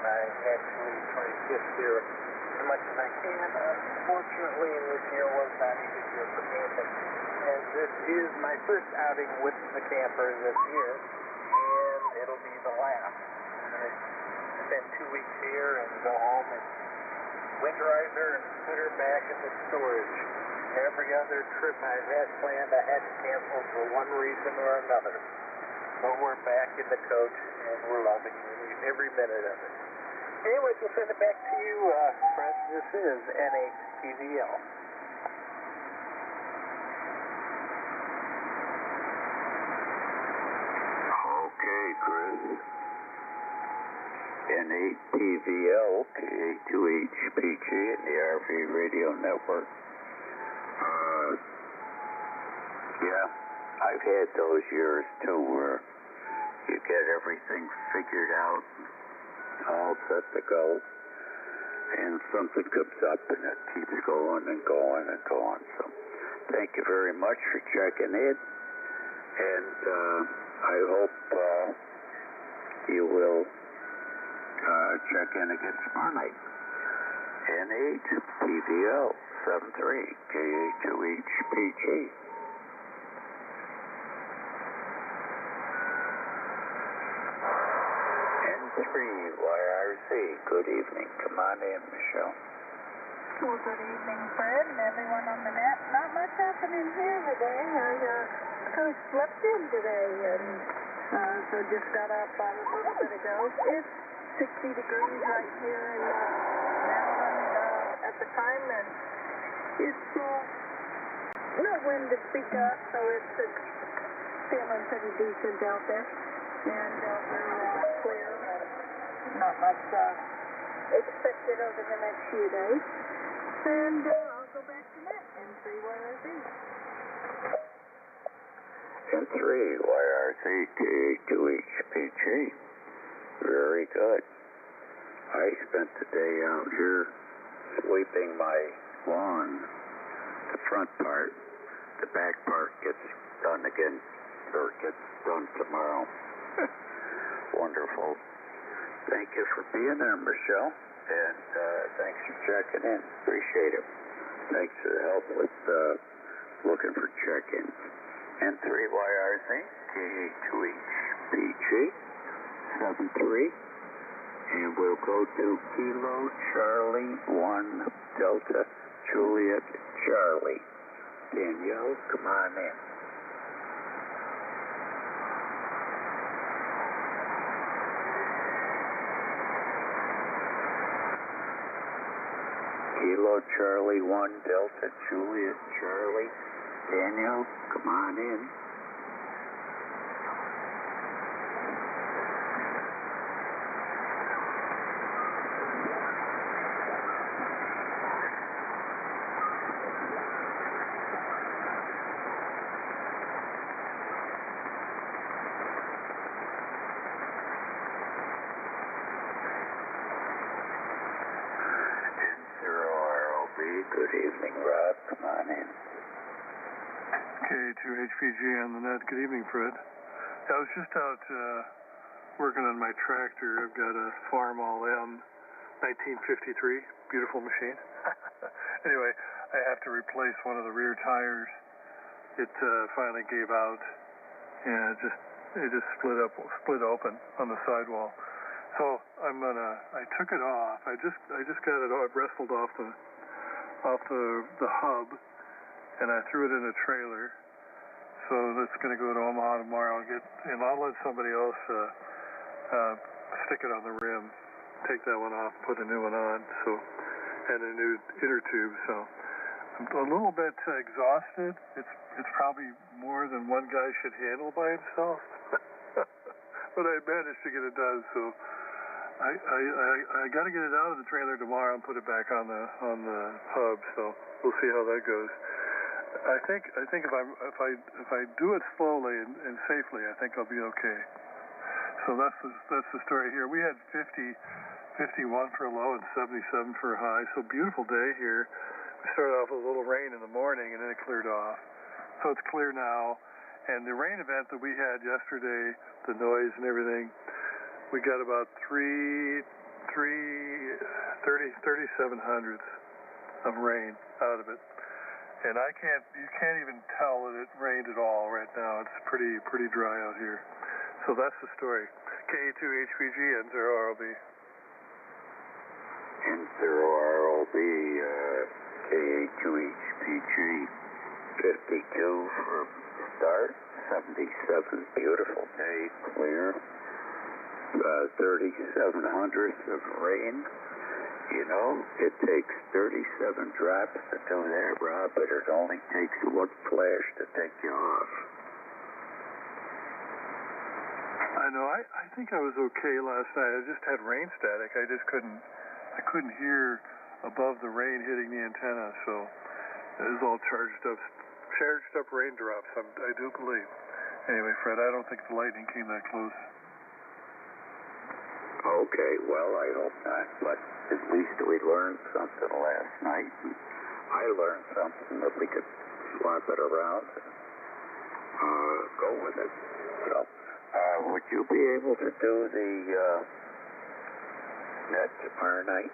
I actually try to get here as much as I can. Unfortunately, this year was not a good year for camping. And this is my first outing with the campers this year, and it'll be the last. I spend 2 weeks here and go home and winterize her and put her back in the storage. Every other trip I've had planned, I had to cancel for one reason or another. But we're back in the coach, and we're loving every minute of it. Anyways, we'll send it back to you, Fred. This is NHTVL. Okay, Chris. NHTVL, KA2HPG, and the RV Radio Network. Yeah, I've had those years too where you get everything figured out, all set to go, and something comes up and it keeps going and going and going. So thank you very much for checking in, and I hope you will check in again tomorrow night. NHTVL 73 KA2HPG. YRC, good evening. Come on in, Michelle. Well, good evening, Fred, and everyone on the net. Not much happening here today. I kind of slept in today, and so just got up a little bit ago. It's 60 degrees right here in Maryland at the time, and it's no wind to speak of, so it's feeling pretty decent out there. And we're clear. Not much expected over the next few days. And I'll go back to that and 3YRZ. And 3YRZ K2HPG. Very good. I spent the day out here sweeping my lawn, the front part. The back part gets done again, or gets done tomorrow. Wonderful. Thank you for being there, Michelle, and thanks for checking in. Appreciate it. Thanks for the help with looking for check-ins. And 3YRZ K2HPG 73. And we'll go to Kilo Charlie 1 Delta Juliet Charlie. Danielle, come on in. Kilo Charlie 1 Delta Juliet Charlie. Danielle, come on in. Good evening, Rob. Come on in. K2HPG on the net. Good evening, Fred. I was just out working on my tractor. I've got a Farm All M 1953. Beautiful machine. Anyway, I have to replace one of the rear tires. It finally gave out, and it just split open on the sidewall. So I took it off. I just got it off. I wrestled off the hub, and I threw it in a trailer. So that's going to go to Omaha tomorrow. And I'll let somebody else stick it on the rim, take that one off, put a new one on. So, and a new inner tube. So I'm a little bit exhausted. It's probably more than one guy should handle by himself. But I managed to get it done. So I got to get it out of the trailer tomorrow and put it back on the hub. So we'll see how that goes. I think if I do it slowly and safely, I think I'll be okay. So that's the story here. We had 51 for a low and 77 for a high. So beautiful day here. We started off with a little rain in the morning, and then it cleared off. So it's clear now. And the rain event that we had yesterday, the noise and everything, we got about 3700ths of rain out of it. And you can't even tell that it rained at all right now. It's pretty dry out here. So that's the story. K2HPG and 0ROB. And 0ROB, K2HPG, 52 for start, 77, beautiful day, clear. 3700ths of rain. You know, it takes 37 drops to do that, Rob, but it only takes one flash to take you off. I know. I think I was okay last night. I just had rain static. I couldn't hear above the rain hitting the antenna, so it was all charged up raindrops, I do believe. Anyway, Fred, I don't think the lightning came that close. Okay, well, I hope not, but at least we learned something last night. And I learned something that we could swap it around and go with it. So, would you be able to do the net tomorrow night?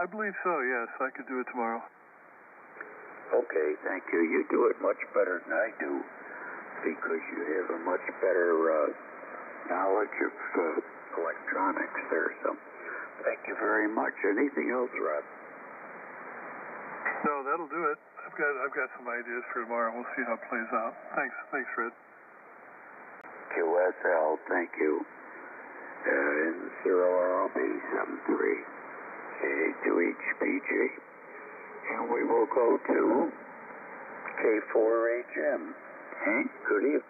I believe so, yes. I could do it tomorrow. Okay, thank you. You do it much better than I do because you have a much better knowledge of electronics there. So thank you very much. Anything else, Rob? No, that'll do it. I've got some ideas for tomorrow. We'll see how it plays out. Thanks, Fred. QSL, thank you. And 0ROB 73 K2HPG. And we will go to K4HM. Hank, good evening.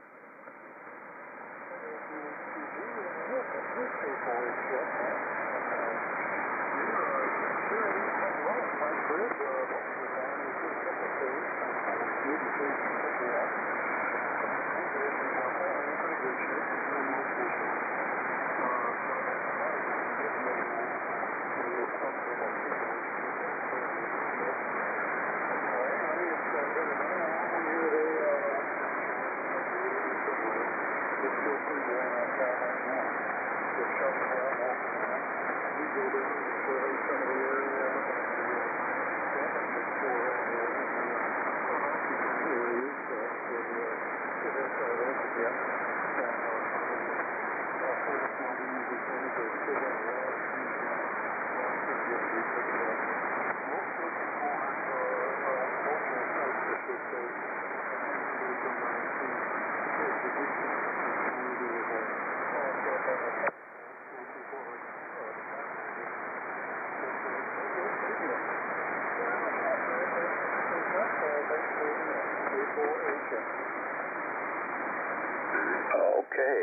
Okay,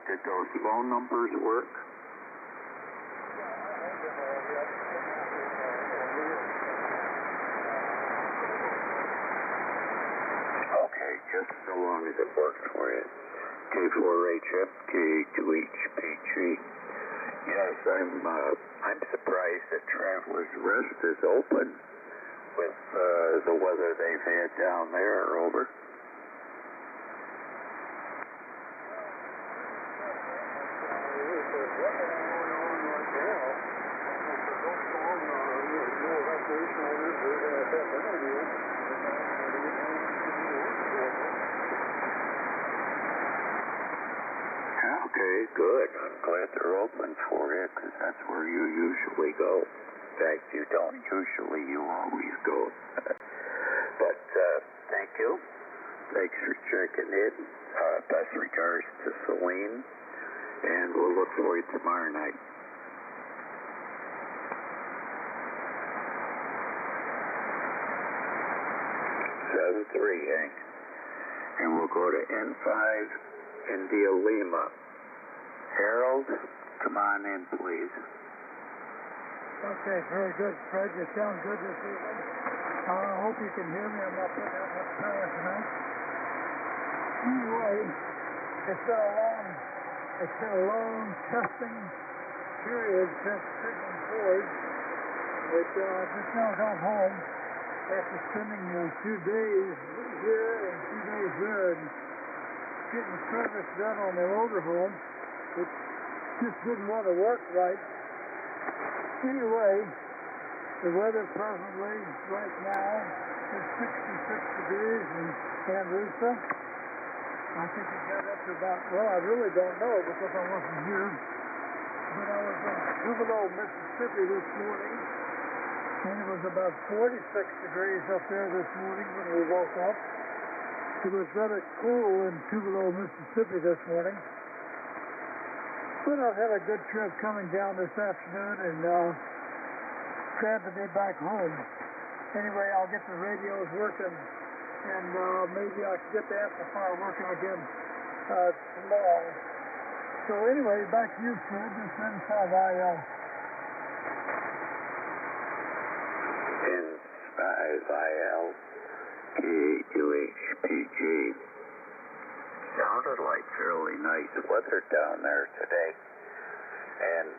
did those phone numbers work? Okay, just so long as it works for you. K4HF, K2HPG. Yes, I'm surprised that Traveler's Rest is open with the weather they've had down there. Over. Okay, good. I'm glad they're open for you, because that's where you usually go. In fact, you don't usually, you always go. But thank you. Thanks for checking in. Best regards to Celine, and we'll look for you tomorrow night. N3, Hank. And we'll go to N5, India Lima. Harold, come on in, please. Okay, very good, Fred. You sound good this evening. I hope you can hear me. I'm not putting out much power tonight. Anyway, it's been a long testing period since Sigmund Ford. But I just now got home after spending 2 days here and 2 days there and getting service done on the motorhome. It just didn't want to work right. Anyway, the weather presently right now is 66 degrees in San Luisa. I think it got up to about, well, I really don't know because I wasn't here. But I was in Tupelo, Mississippi this morning, and it was about 46 degrees up there this morning when we woke up. It was rather cool in Tupelo, Mississippi this morning. But I've had a good trip coming down this afternoon and glad to be back home. Anyway, I'll get the radios working and maybe I can get the amplifier working again tomorrow. So anyway, back to you, Fred. This N5IL. N5IL, K2HPG. Sounded like fairly nice weather down there today. And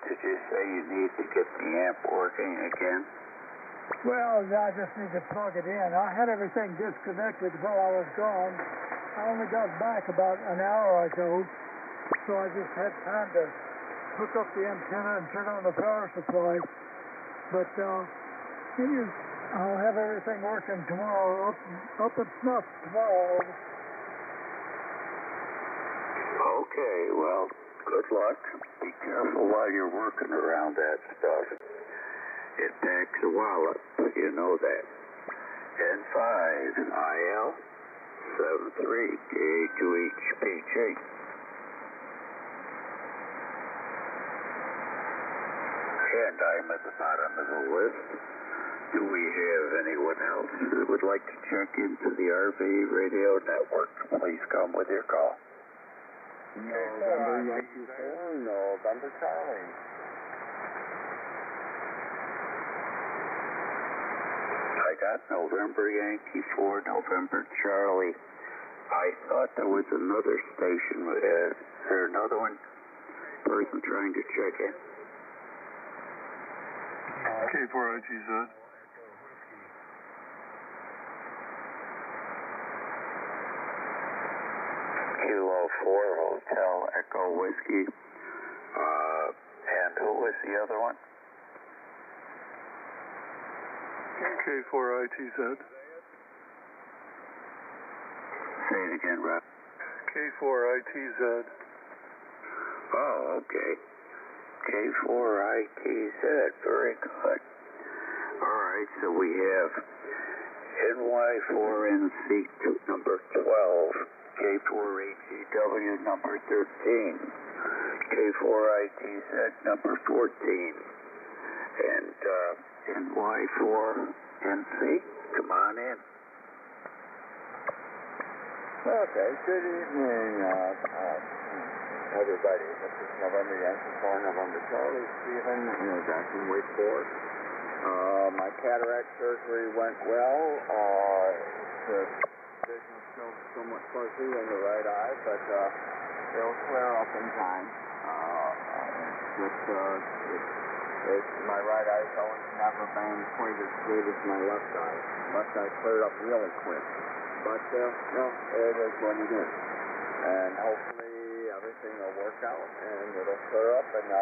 did you say you need to get the amp working again? Well, I just need to plug it in. I had everything disconnected while I was gone. I only got back about an hour ago, so I just had time to hook up the antenna and turn on the power supply. But I'll have everything working tomorrow, up at snuff tomorrow. Okay, well, good luck. Be careful while you're working around that stuff. It packs a wallop, you know that. N5IL, 73, K2HPG. And I'm at the bottom of the list. Do we have anyone else who would like to check into the RV radio network? Please come with your call. November Yankee 4, November Charlie. I got November Yankee 4, November Charlie. I thought there was another station. Is there another one? Person trying to check in. K4ITZ. Kilo 4 Hotel Echo Whiskey. And who was the other one? K4ITZ. Say it again, Rob. K4ITZ. Oh, okay. K4ITZ. Very good. All right, so we have NY4NC number 12, K4HEW number 13, K4ITZ number 14, and NY4NC. Come on in. Okay, good evening, everybody. This is November Yankee 4, November Charlie. Stephen is acting Wake Forest. My cataract surgery went well. The vision is still somewhat fuzzy in the right eye, but it'll clear up in time. It's my right eye's always never been quite as good as my left eye. Left eye cleared up really quick. But, no, it is what it is. And hopefully everything will work out and it'll clear up and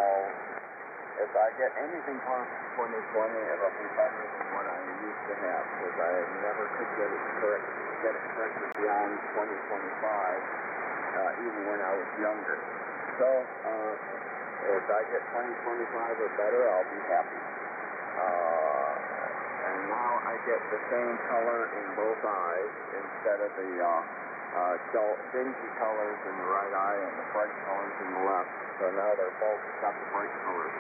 if I get anything close to 2020, it'll be better than what I used to have because I never could get it corrected beyond 2025, even when I was younger. So, if I get 2025 or better, I'll be happy. And now I get the same color in both eyes instead of the dull, dingy colors in the right eye and the bright colors in the left. So now they're both got the bright colors.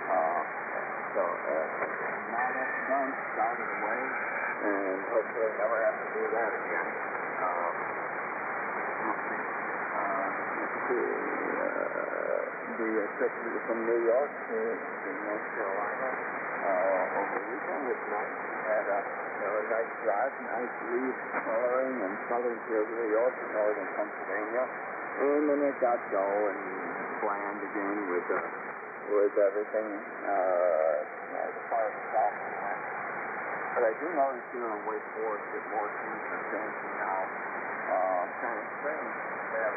So now that's done, it's out of the way, and hopefully never have to do that again. The trip from New York to North Carolina over the weekend was nice. Had a nice drive, nice leaf coloring in southern New York and northern Pennsylvania. And then it got dull and bland again with everything, the fire stopped. But I do notice here on Wake Forest that more trees are changing now. Kind of strange that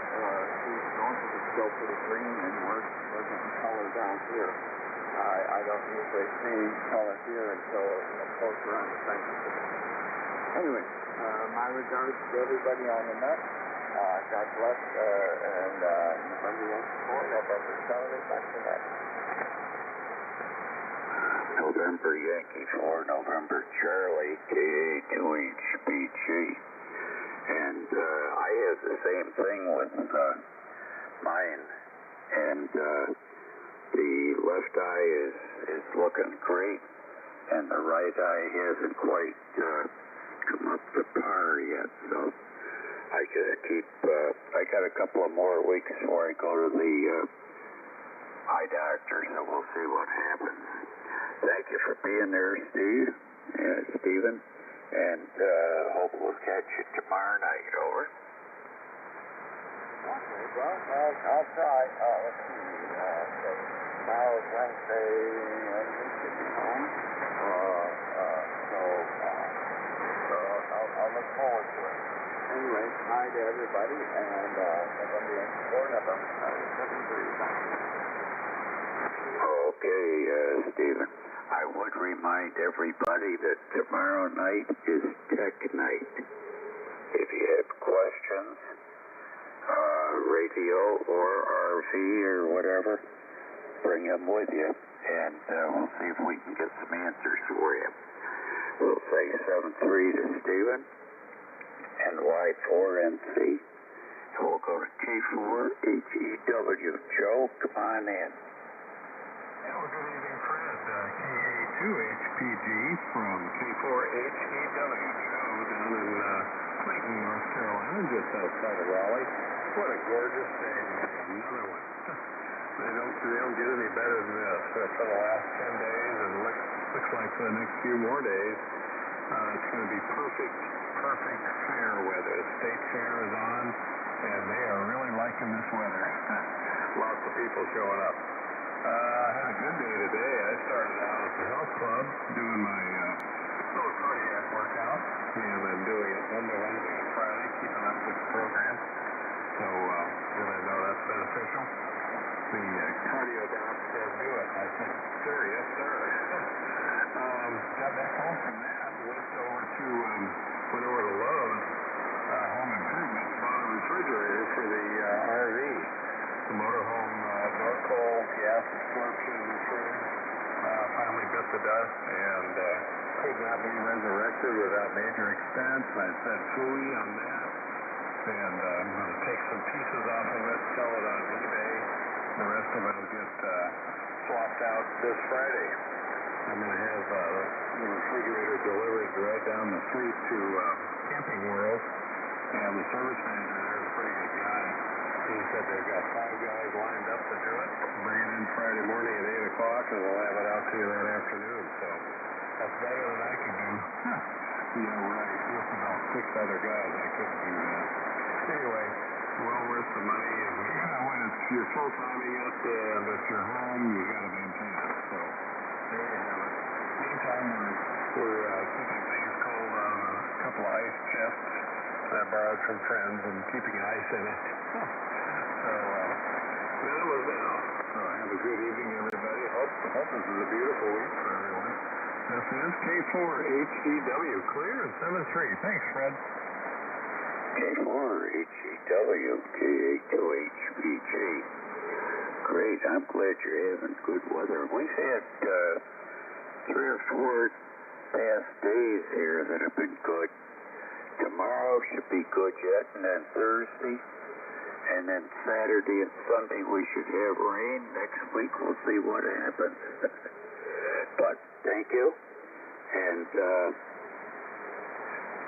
trees north of it still pretty green and we're getting color down here. I don't usually see color here until closer on the fence. Anyway, my regards to everybody on the net. God bless, and November Yankee 4, November Charlie, back to that. November Yankee 4, November Charlie, KA2HBG. And I have the same thing with mine. And the left eye is looking great, and the right eye hasn't quite come up to par yet. So I just keep, I got a couple of more weeks before I go to the eye doctor, so we'll see what happens. Thank you for being there, Stephen, and hope we'll catch you tomorrow night. Over. Okay, well, I'll try. Let's see. Tomorrow is Wednesday, and we should be home. I'll look forward to it. Anyway, hi to everybody, and November Yankee 4, November 7-3. Okay, Stephen. I would remind everybody that tomorrow night is Tech Night. If you have questions, radio or RV or whatever, bring them with you, and we'll see if we can get some answers for you. We'll say 7-3 to Stephen, and Y4NC, and we'll go to K4HEW. Joe, come on in. Yeah, well, good evening, Fred. KA2HPG from K4HEW. Joe down in Clayton, North Carolina, just outside of Raleigh. What a gorgeous day. Another one. They don't get any better than this. For the last 10 days, and looks like for the next few more days, it's going to be perfect fair weather. The state fair is on, and they are really liking this weather. Lots of people showing up. I had a good day today. I started out at the health club doing my little cardiac workout, and I'm doing it Monday, Wednesday, and Friday, keeping up with the program. So, I know that's beneficial. The cardio doc said, do it. I said, sir, yes, sir. Got back home from that, went over to Lowe's Home Improvement, bought a refrigerator for the RV, the motorhome North Pole gas absorption fridge. Finally bit the dust and could not be resurrected without major expense. I said phooey on that, and I'm going to take some pieces off of it, sell it on eBay. The rest of it will get swapped out this Friday. I'm going to have the refrigerator delivered right down the street to Camping World, and the service manager there is a pretty good guy. He said they've got 5 guys lined up to do it. Bring it in Friday morning at 8 o'clock, and we'll have it out to you that afternoon. So that's better than I could do. Yeah, right. With about 6 other guys, I couldn't do that. Anyway, well worth the money. And when you're full-timing it and if you're home, you got to maintain it. So there you have it. Meantime, we're keeping things cold on a couple of ice chests that I borrowed from friends and keeping ice in it. So that was now. So have a good evening, everybody. Hope this is a beautiful week for everyone. This is K4HEW, clear and 7-3. Thanks, Fred. K4HEW, KA2HBG. Great, I'm glad you're having good weather. We've had 3 or 4 past days here that have been good. Tomorrow should be good yet, and then Thursday, and then Saturday and Sunday we should have rain. Next week we'll see what happens. But thank you, and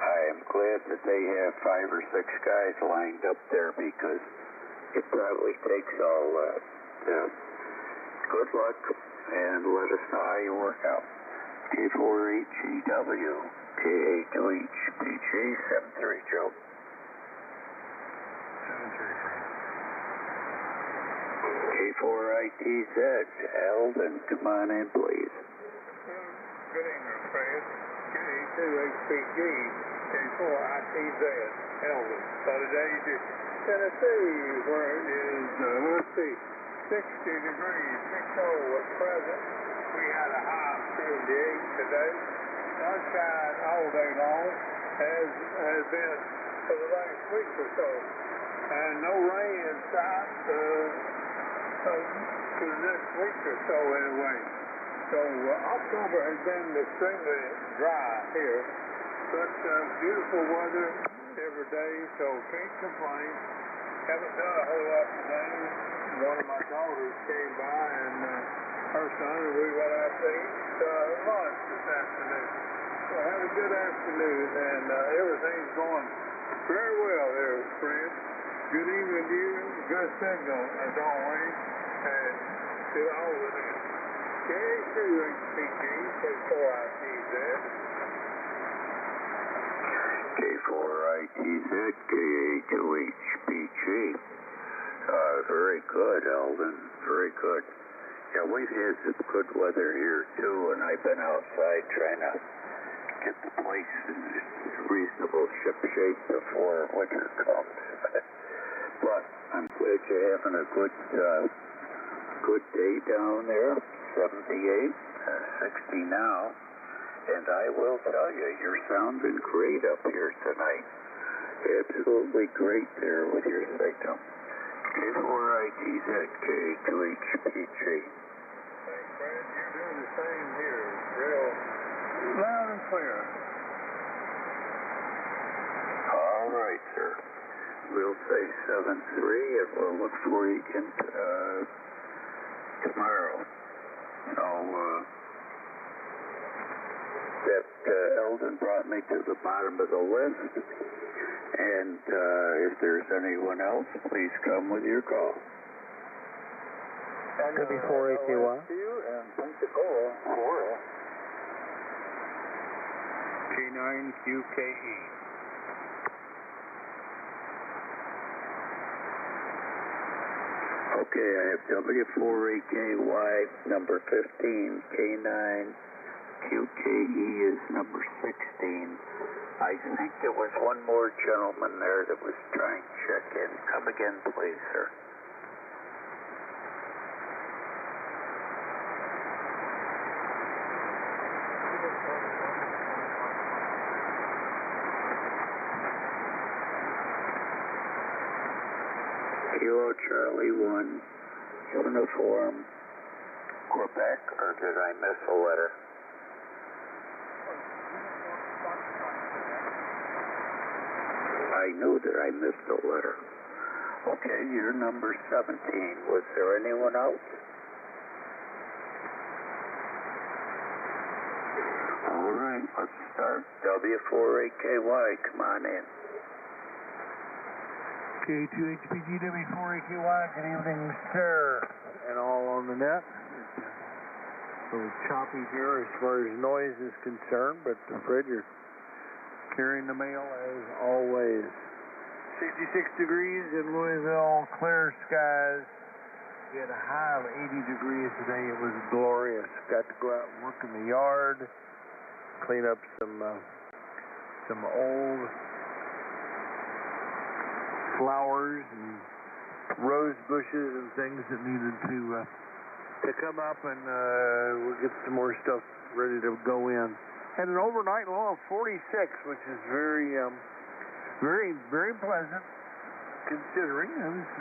I am glad that they have 5 or 6 guys lined up there because it probably takes all good luck, and let us know how you work out. K4HEW, KA2HBG, 7-3, Joe. 7-3, Fred. K4ITZ, Eldon, come on in, please. Good evening, Fred. KA2HBG, K4ITZ, Eldon. So today's Tennessee, where it is, let's see, 60 degrees, 6-0 at present. We had a high of 78 today. Sunshine all day long, has been for the last week or so. And no rain in sight for the next week or so anyway. So October has been extremely dry here, but beautiful weather every day, so can't complain. Haven't done a whole lot today. One of my daughters came by and her son, and we went out to eat lunch this afternoon. So have a good afternoon, and everything's going very well there, friends. Good evening to you. Good signal, as always, and to all of them. K2HBG, K4ITZ. K4ITZ, KA2HBG. Very good, Eldon. Very good. Yeah, we've had some good weather here, too, and I've been outside trying to get the place in reasonable ship shape before winter comes. But I'm glad you're having a good day down there. 78, 60 now. And I will tell you, you're sounding great up here tonight. Absolutely great there with your signal. K4ITZ, K2HBG. Thanks, Fred. You're doing the same here. Real loud and clear. All right, sir. We'll say 7-3, and we'll look for you again tomorrow. So, that Eldon brought me to the bottom of the list. And if there's anyone else, please come with your call. W4AKY. And Pensacola, Florida. K9QKE. Okay, I have W4AKY number 15, K9QKE is number 16. I think there was one more gentleman there that was trying to check in. Come again, please, sir. Kilo Charlie 1, Uniform, Quebec, or did I miss a letter? I knew that I missed a letter. Okay, you're number 17. Was there anyone else? All right, let's start. W4AKY, come on in. K2HPG W4AKY, good evening, sir. And all on the net. It's a little choppy here as far as noise is concerned, but Fred, you're carrying the mail as always. 66 degrees in Louisville, clear skies. We had a high of 80 degrees today. It was glorious. Got to go out and work in the yard, clean up some old flowers and rose bushes and things that needed to come up, and we'll get some more stuff ready to go in. Had an overnight low of 46, which is very pleasant considering.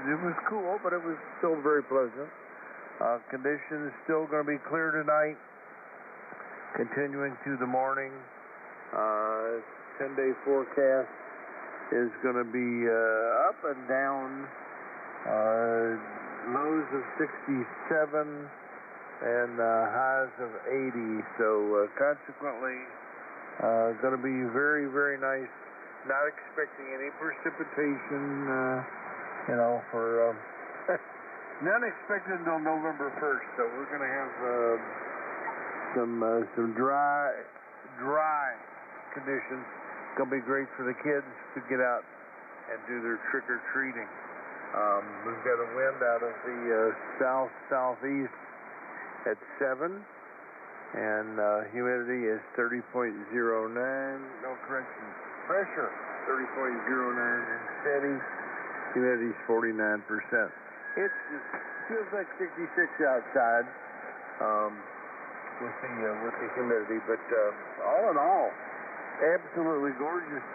It was cool, but it was still very pleasant. Conditions still going to be clear tonight, continuing through the morning. 10-day forecast is going to be up and down, lows of 67 and highs of 80. So consequently, going to be very, very nice. Not expecting any precipitation, for none expected until November 1st. So we're going to have some dry conditions. Going to be great for the kids to get out and do their trick-or-treating. We've got a wind out of the south-southeast at 7, and humidity is 30.09. No correction. Pressure 30.09 and steady. Humidity is 49%. It feels like 66 outside with the humidity, but all in all, absolutely gorgeous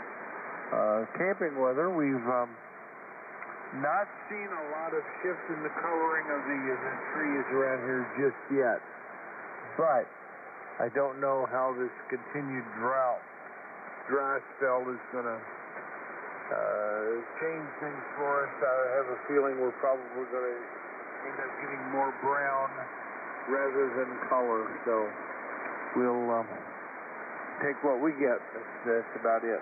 camping weather. We've not seen a lot of shift in the coloring of the trees around here just yet, but I don't know how this continued dry spell is going to change things for us. I have a feeling we're probably going to end up getting more brown rather than color, so we'll take what we get. That's about it.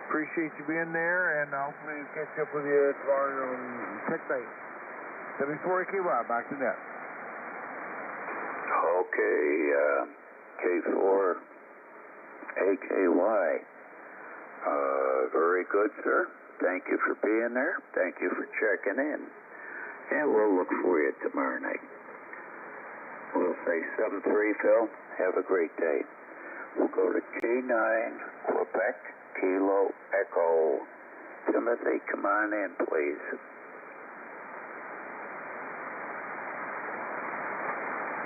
Appreciate you being there, and hopefully we'll catch up with you tomorrow on Tech Night. W4AKY, back to net. Okay, K4AKY. Very good, sir. Thank you for being there. Thank you for checking in. And we'll look for you tomorrow night. We'll say 7-3, Phil. Have a great day. We'll go to K9, Quebec, Kilo, Echo. Timothy, come on in, please.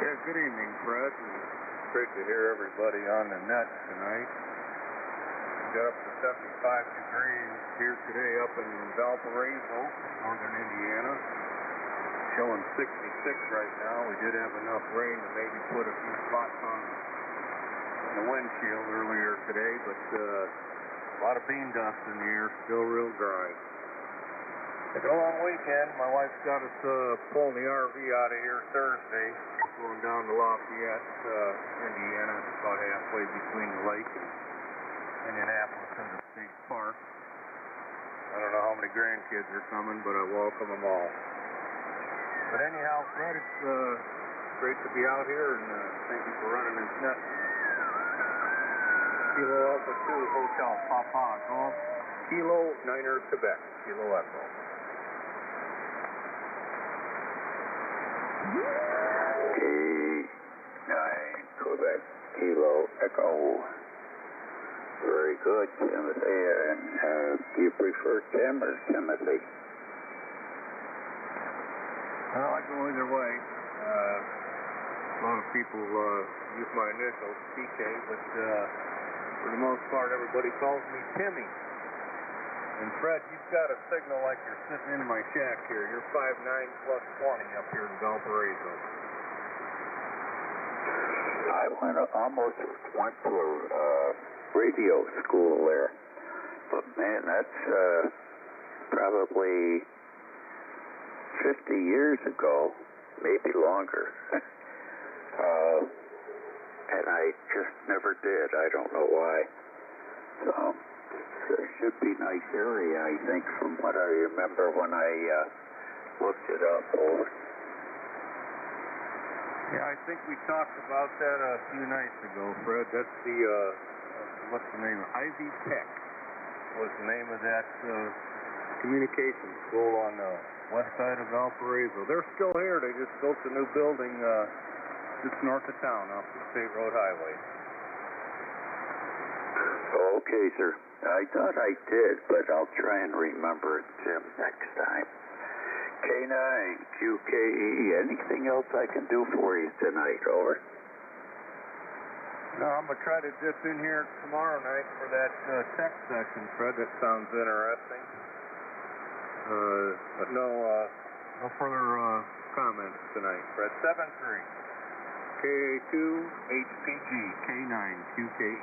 Yeah, good evening, Fred. It's great to hear everybody on the net tonight. Got up to 75 degrees here today up in Valparaiso, northern Indiana. Showing 66 right now. We did have enough rain to maybe put a few spots on the windshield earlier today, but a lot of bean dust in the air, still real dry. It's a long weekend. My wife's got us pulling the RV out of here Thursday, going down to Lafayette, Indiana. It's about halfway between the lake and Indianapolis and the state park. I don't know how many grandkids are coming, but I welcome them all. But anyhow, Fred, it's great to be out here, and thank you for running this net. Kilo Alpha 2 Hotel Papa Golf, Kilo Niner Quebec, Kilo Echo. K9 Quebec, Kilo Echo. Very good, Timothy. And do you prefer Tim or Timothy? Well, I go either way. A lot of people use my initials, TK, but for the most part, everybody calls me Timmy. And Fred, you've got a signal like you're sitting in my shack here. You're 5'9 plus 20 up here in Valparaiso. I almost went to a radio school there, but man, that's probably 50 years ago, maybe longer. And I just never did. I don't know why. So it should be a nice area, I think, from what I remember when I looked it up over. Yeah, I think we talked about that a few nights ago, Fred. That's the, what's the name? Ivy Tech was the name of that communications school on the west side of Valparaiso. They're still here. They just built a new building just north of town off the State Road Highway. Okay, sir. I thought I did, but I'll try and remember it, Jim, next time. K9, QKE, anything else I can do for you tonight? Over. No, I'm going to try to dip in here tomorrow night for that tech session, Fred. That sounds interesting. But no further comments tonight, Fred. 7-3. KA2 HPG, K9 QKE.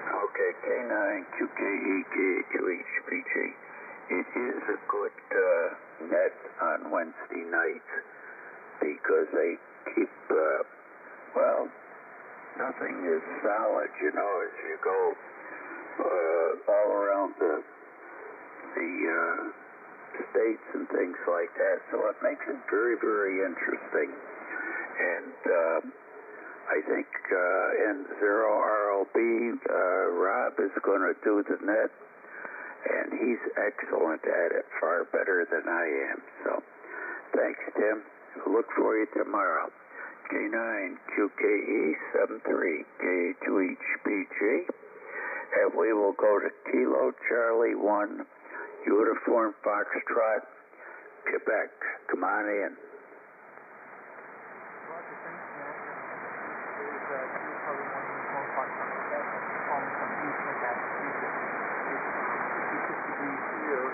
Okay, K9 QKE, KA2 HPG. It is a good net on Wednesday nights because they keep, well, nothing is solid, you know, as you go all around the states and things like that. So it makes it very, very interesting. And I think N0RLB, Rob is going to do the net. And he's excellent at it, far better than I am. So, thanks, Tim. Look for you tomorrow. K9 QKE 73 K2HPG. And we will go to Kilo Charlie 1 Uniform Foxtrot, Quebec. Come on in.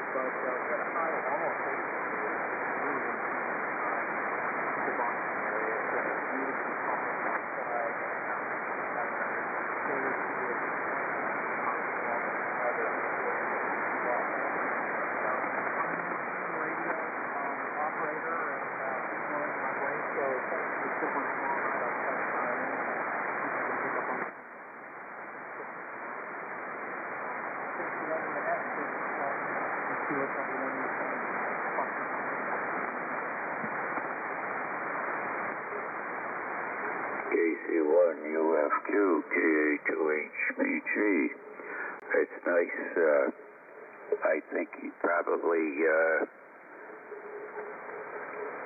But got a high of almost 8 degrees in the Boston area. It's got a beautiful tropical outside. Stairs to the radio operator and people in my way. So thanks to the super small night outside China. People can pick up on it. Thanks for letting me have it. KC1 UFQ KA2HBG. It's nice. I think he probably,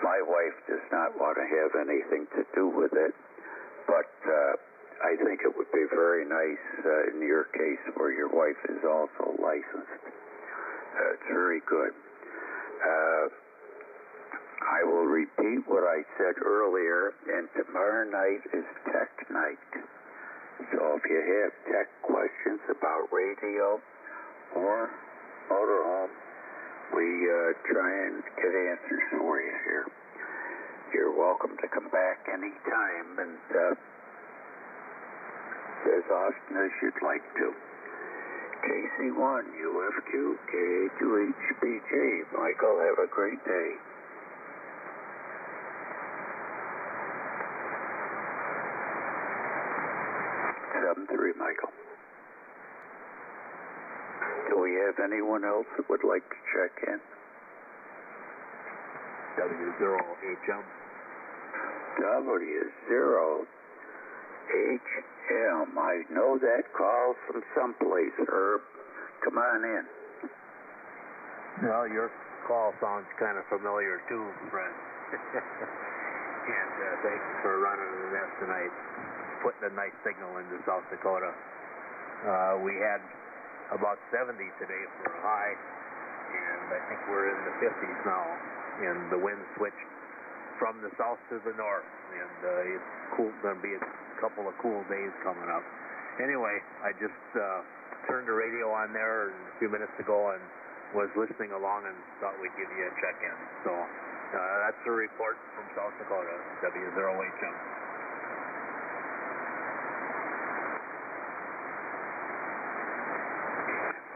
my wife does not want to have anything to do with it, but I think it would be very nice in your case where your wife is also licensed. It's very good. I will repeat what I said earlier, and tomorrow night is tech night. So if you have tech questions about radio or motorhome, we try and get answers for you here. You're welcome to come back anytime and as often as you'd like to. KC1 UFQ KA2HBG. Michael, have a great day. Michael. Do we have anyone else that would like to check in? W0HM. W0HM. I know that call from someplace, Herb. Come on in. Well, your call sounds kind of familiar too, friend. And thanks for running the nest tonight, putting a nice signal into South Dakota. We had about 70 today for a high, and I think we're in the 50s now. And the wind switched from the south to the north, and it's cool. Going to be a couple of cool days coming up. Anyway, I just turned the radio on there a few minutes ago and was listening along and thought we'd give you a check-in. So that's the report from South Dakota, W0HM.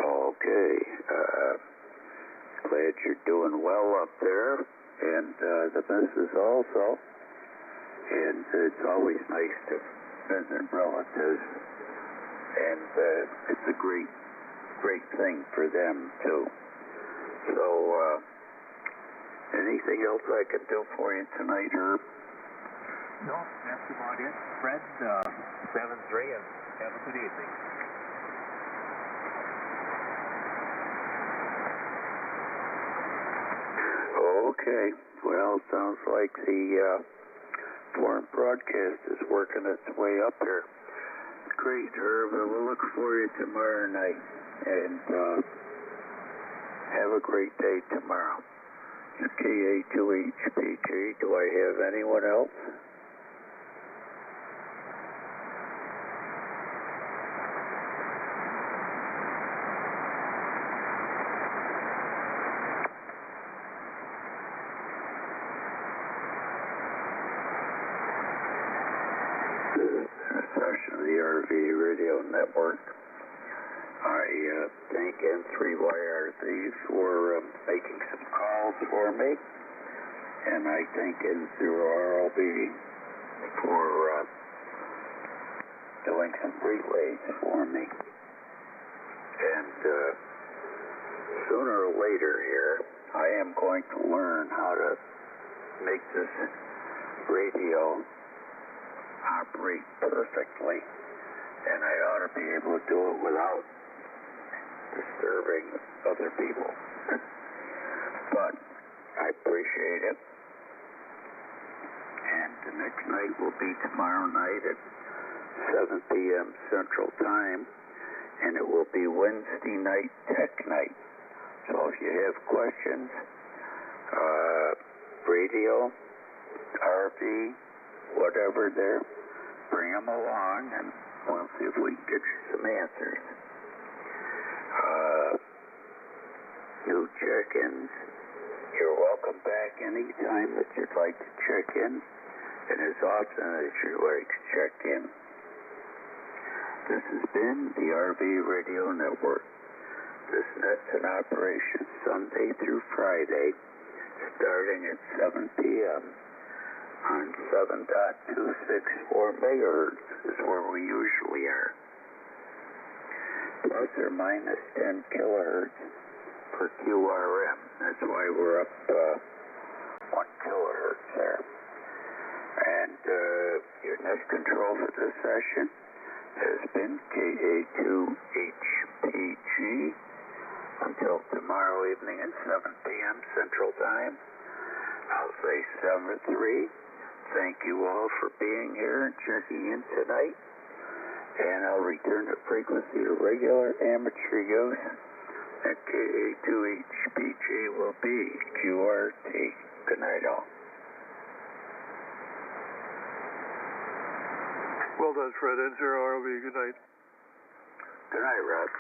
Okay. Glad you're doing well up there, and the missus also. And it's always nice to visit relatives, and it's a great thing for them too. So, anything else I can do for you tonight, Herb? No, that's about it. Fred, 7-3, and have a good evening. Okay. Well, sounds like the foreign broadcast is working its way up here. Great, Herb. We'll look for you tomorrow night. And have a great day tomorrow. KA2HPG. Do I have anyone else? Session of the RV Radio Network. I thank N3YRZ for making some calls for me, and I thank N0RLB for doing some relays for me. And sooner or later here, I am going to learn how to make this radio operate perfectly, and I ought to be able to do it without disturbing other people. But I appreciate it. And the next night will be tomorrow night at 7 p.m. Central Time, and it will be Wednesday night Tech Night. So if you have questions, radio, RV, whatever there, bring them along, and we'll see if we can get you some answers. New check-ins, you're welcome back anytime that you'd like to check in, and as often as you'd like to check in. This has been the RV Radio Network. This net's in operation Sunday through Friday, starting at 7 p.m. on 7.264 megahertz is where we usually are. Plus or minus 10 kilohertz per QRM. That's why we're up 1 kilohertz there. And your net control for this session has been KA2HPG until tomorrow evening at 7 p.m. Central Time. I'll say 7-3. Thank you all for being here and checking in tonight. And I'll return the frequency to regular amateur use. And KA2HPG will be QRT. Good night, all. Well done, Fred. N0RLB. Good night. Good night, Rob.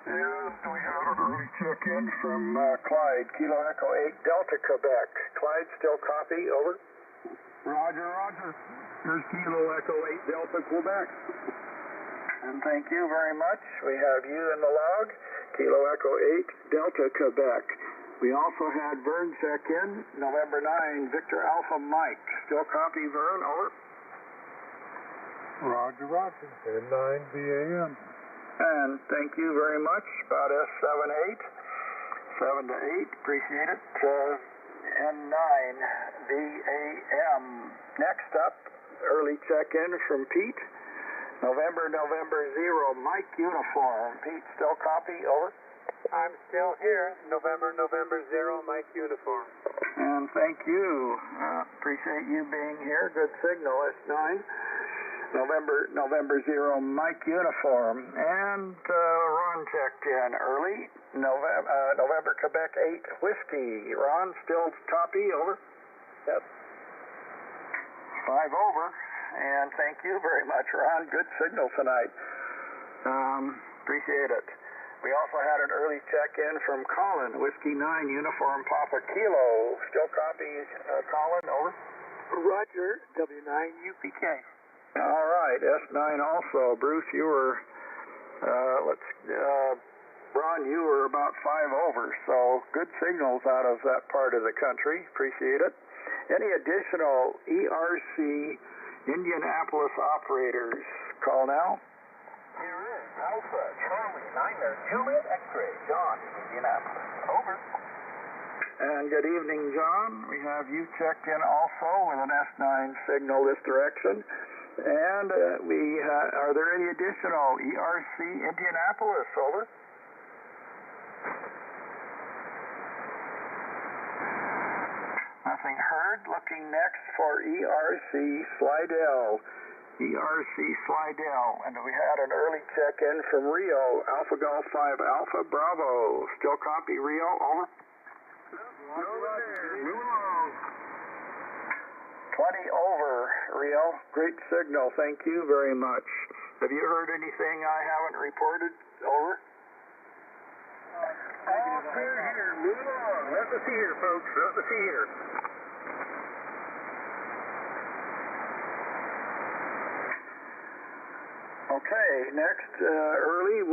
And we had an early check-in from Clyde, Kilo Echo 8, Delta, Quebec. Clyde, still copy, over. Roger, roger. Here's Kilo Echo 8 Delta, Quebec. And thank you very much. We have you in the log, Kilo Echo 8, Delta, Quebec. We also had Vern check in, November 9, Victor Alpha Mike. Still copy, Vern, over. Roger, roger. And 9 BAM. And thank you very much, about S78, 7 to 8, appreciate it. N9 VAM. Next up, early check-in from Pete, November 0, Mike Uniform. Pete, still copy, over. I'm still here. November 0, Mike Uniform. And thank you, appreciate you being here, good signal, S9. November 0, Mike Uniform. And Ron checked in early, November Quebec 8, Whiskey. Ron, still copy, over? Yep. 5 over, and thank you very much, Ron. Good signal tonight. Appreciate it. We also had an early check-in from Colin, Whiskey 9, Uniform Papa Kilo. Still copy, Colin, over? Roger, W9 UPK. All right, S9 also. Bruce, you were, Ron, you were about 5 over, so good signals out of that part of the country. Appreciate it. Any additional ERC Indianapolis operators? Call now. Here is Alpha Charlie Niner Juliet X-ray, John, Indianapolis. Over. And good evening, John. We have you checked in also with an S9 signal this direction. And are there any additional ERC Indianapolis? Over. Nothing heard. Looking next for ERC Slidell. ERC Slidell. And we had an early check-in from Rio, Alpha Golf 5 Alpha Bravo. Still copy, Rio, over. 20 over, Rio. Great signal. Thank you very much. Have you heard anything I haven't reported? Over. All clear here. Move along. Let us see here, folks. Let us see here. Okay, next, early,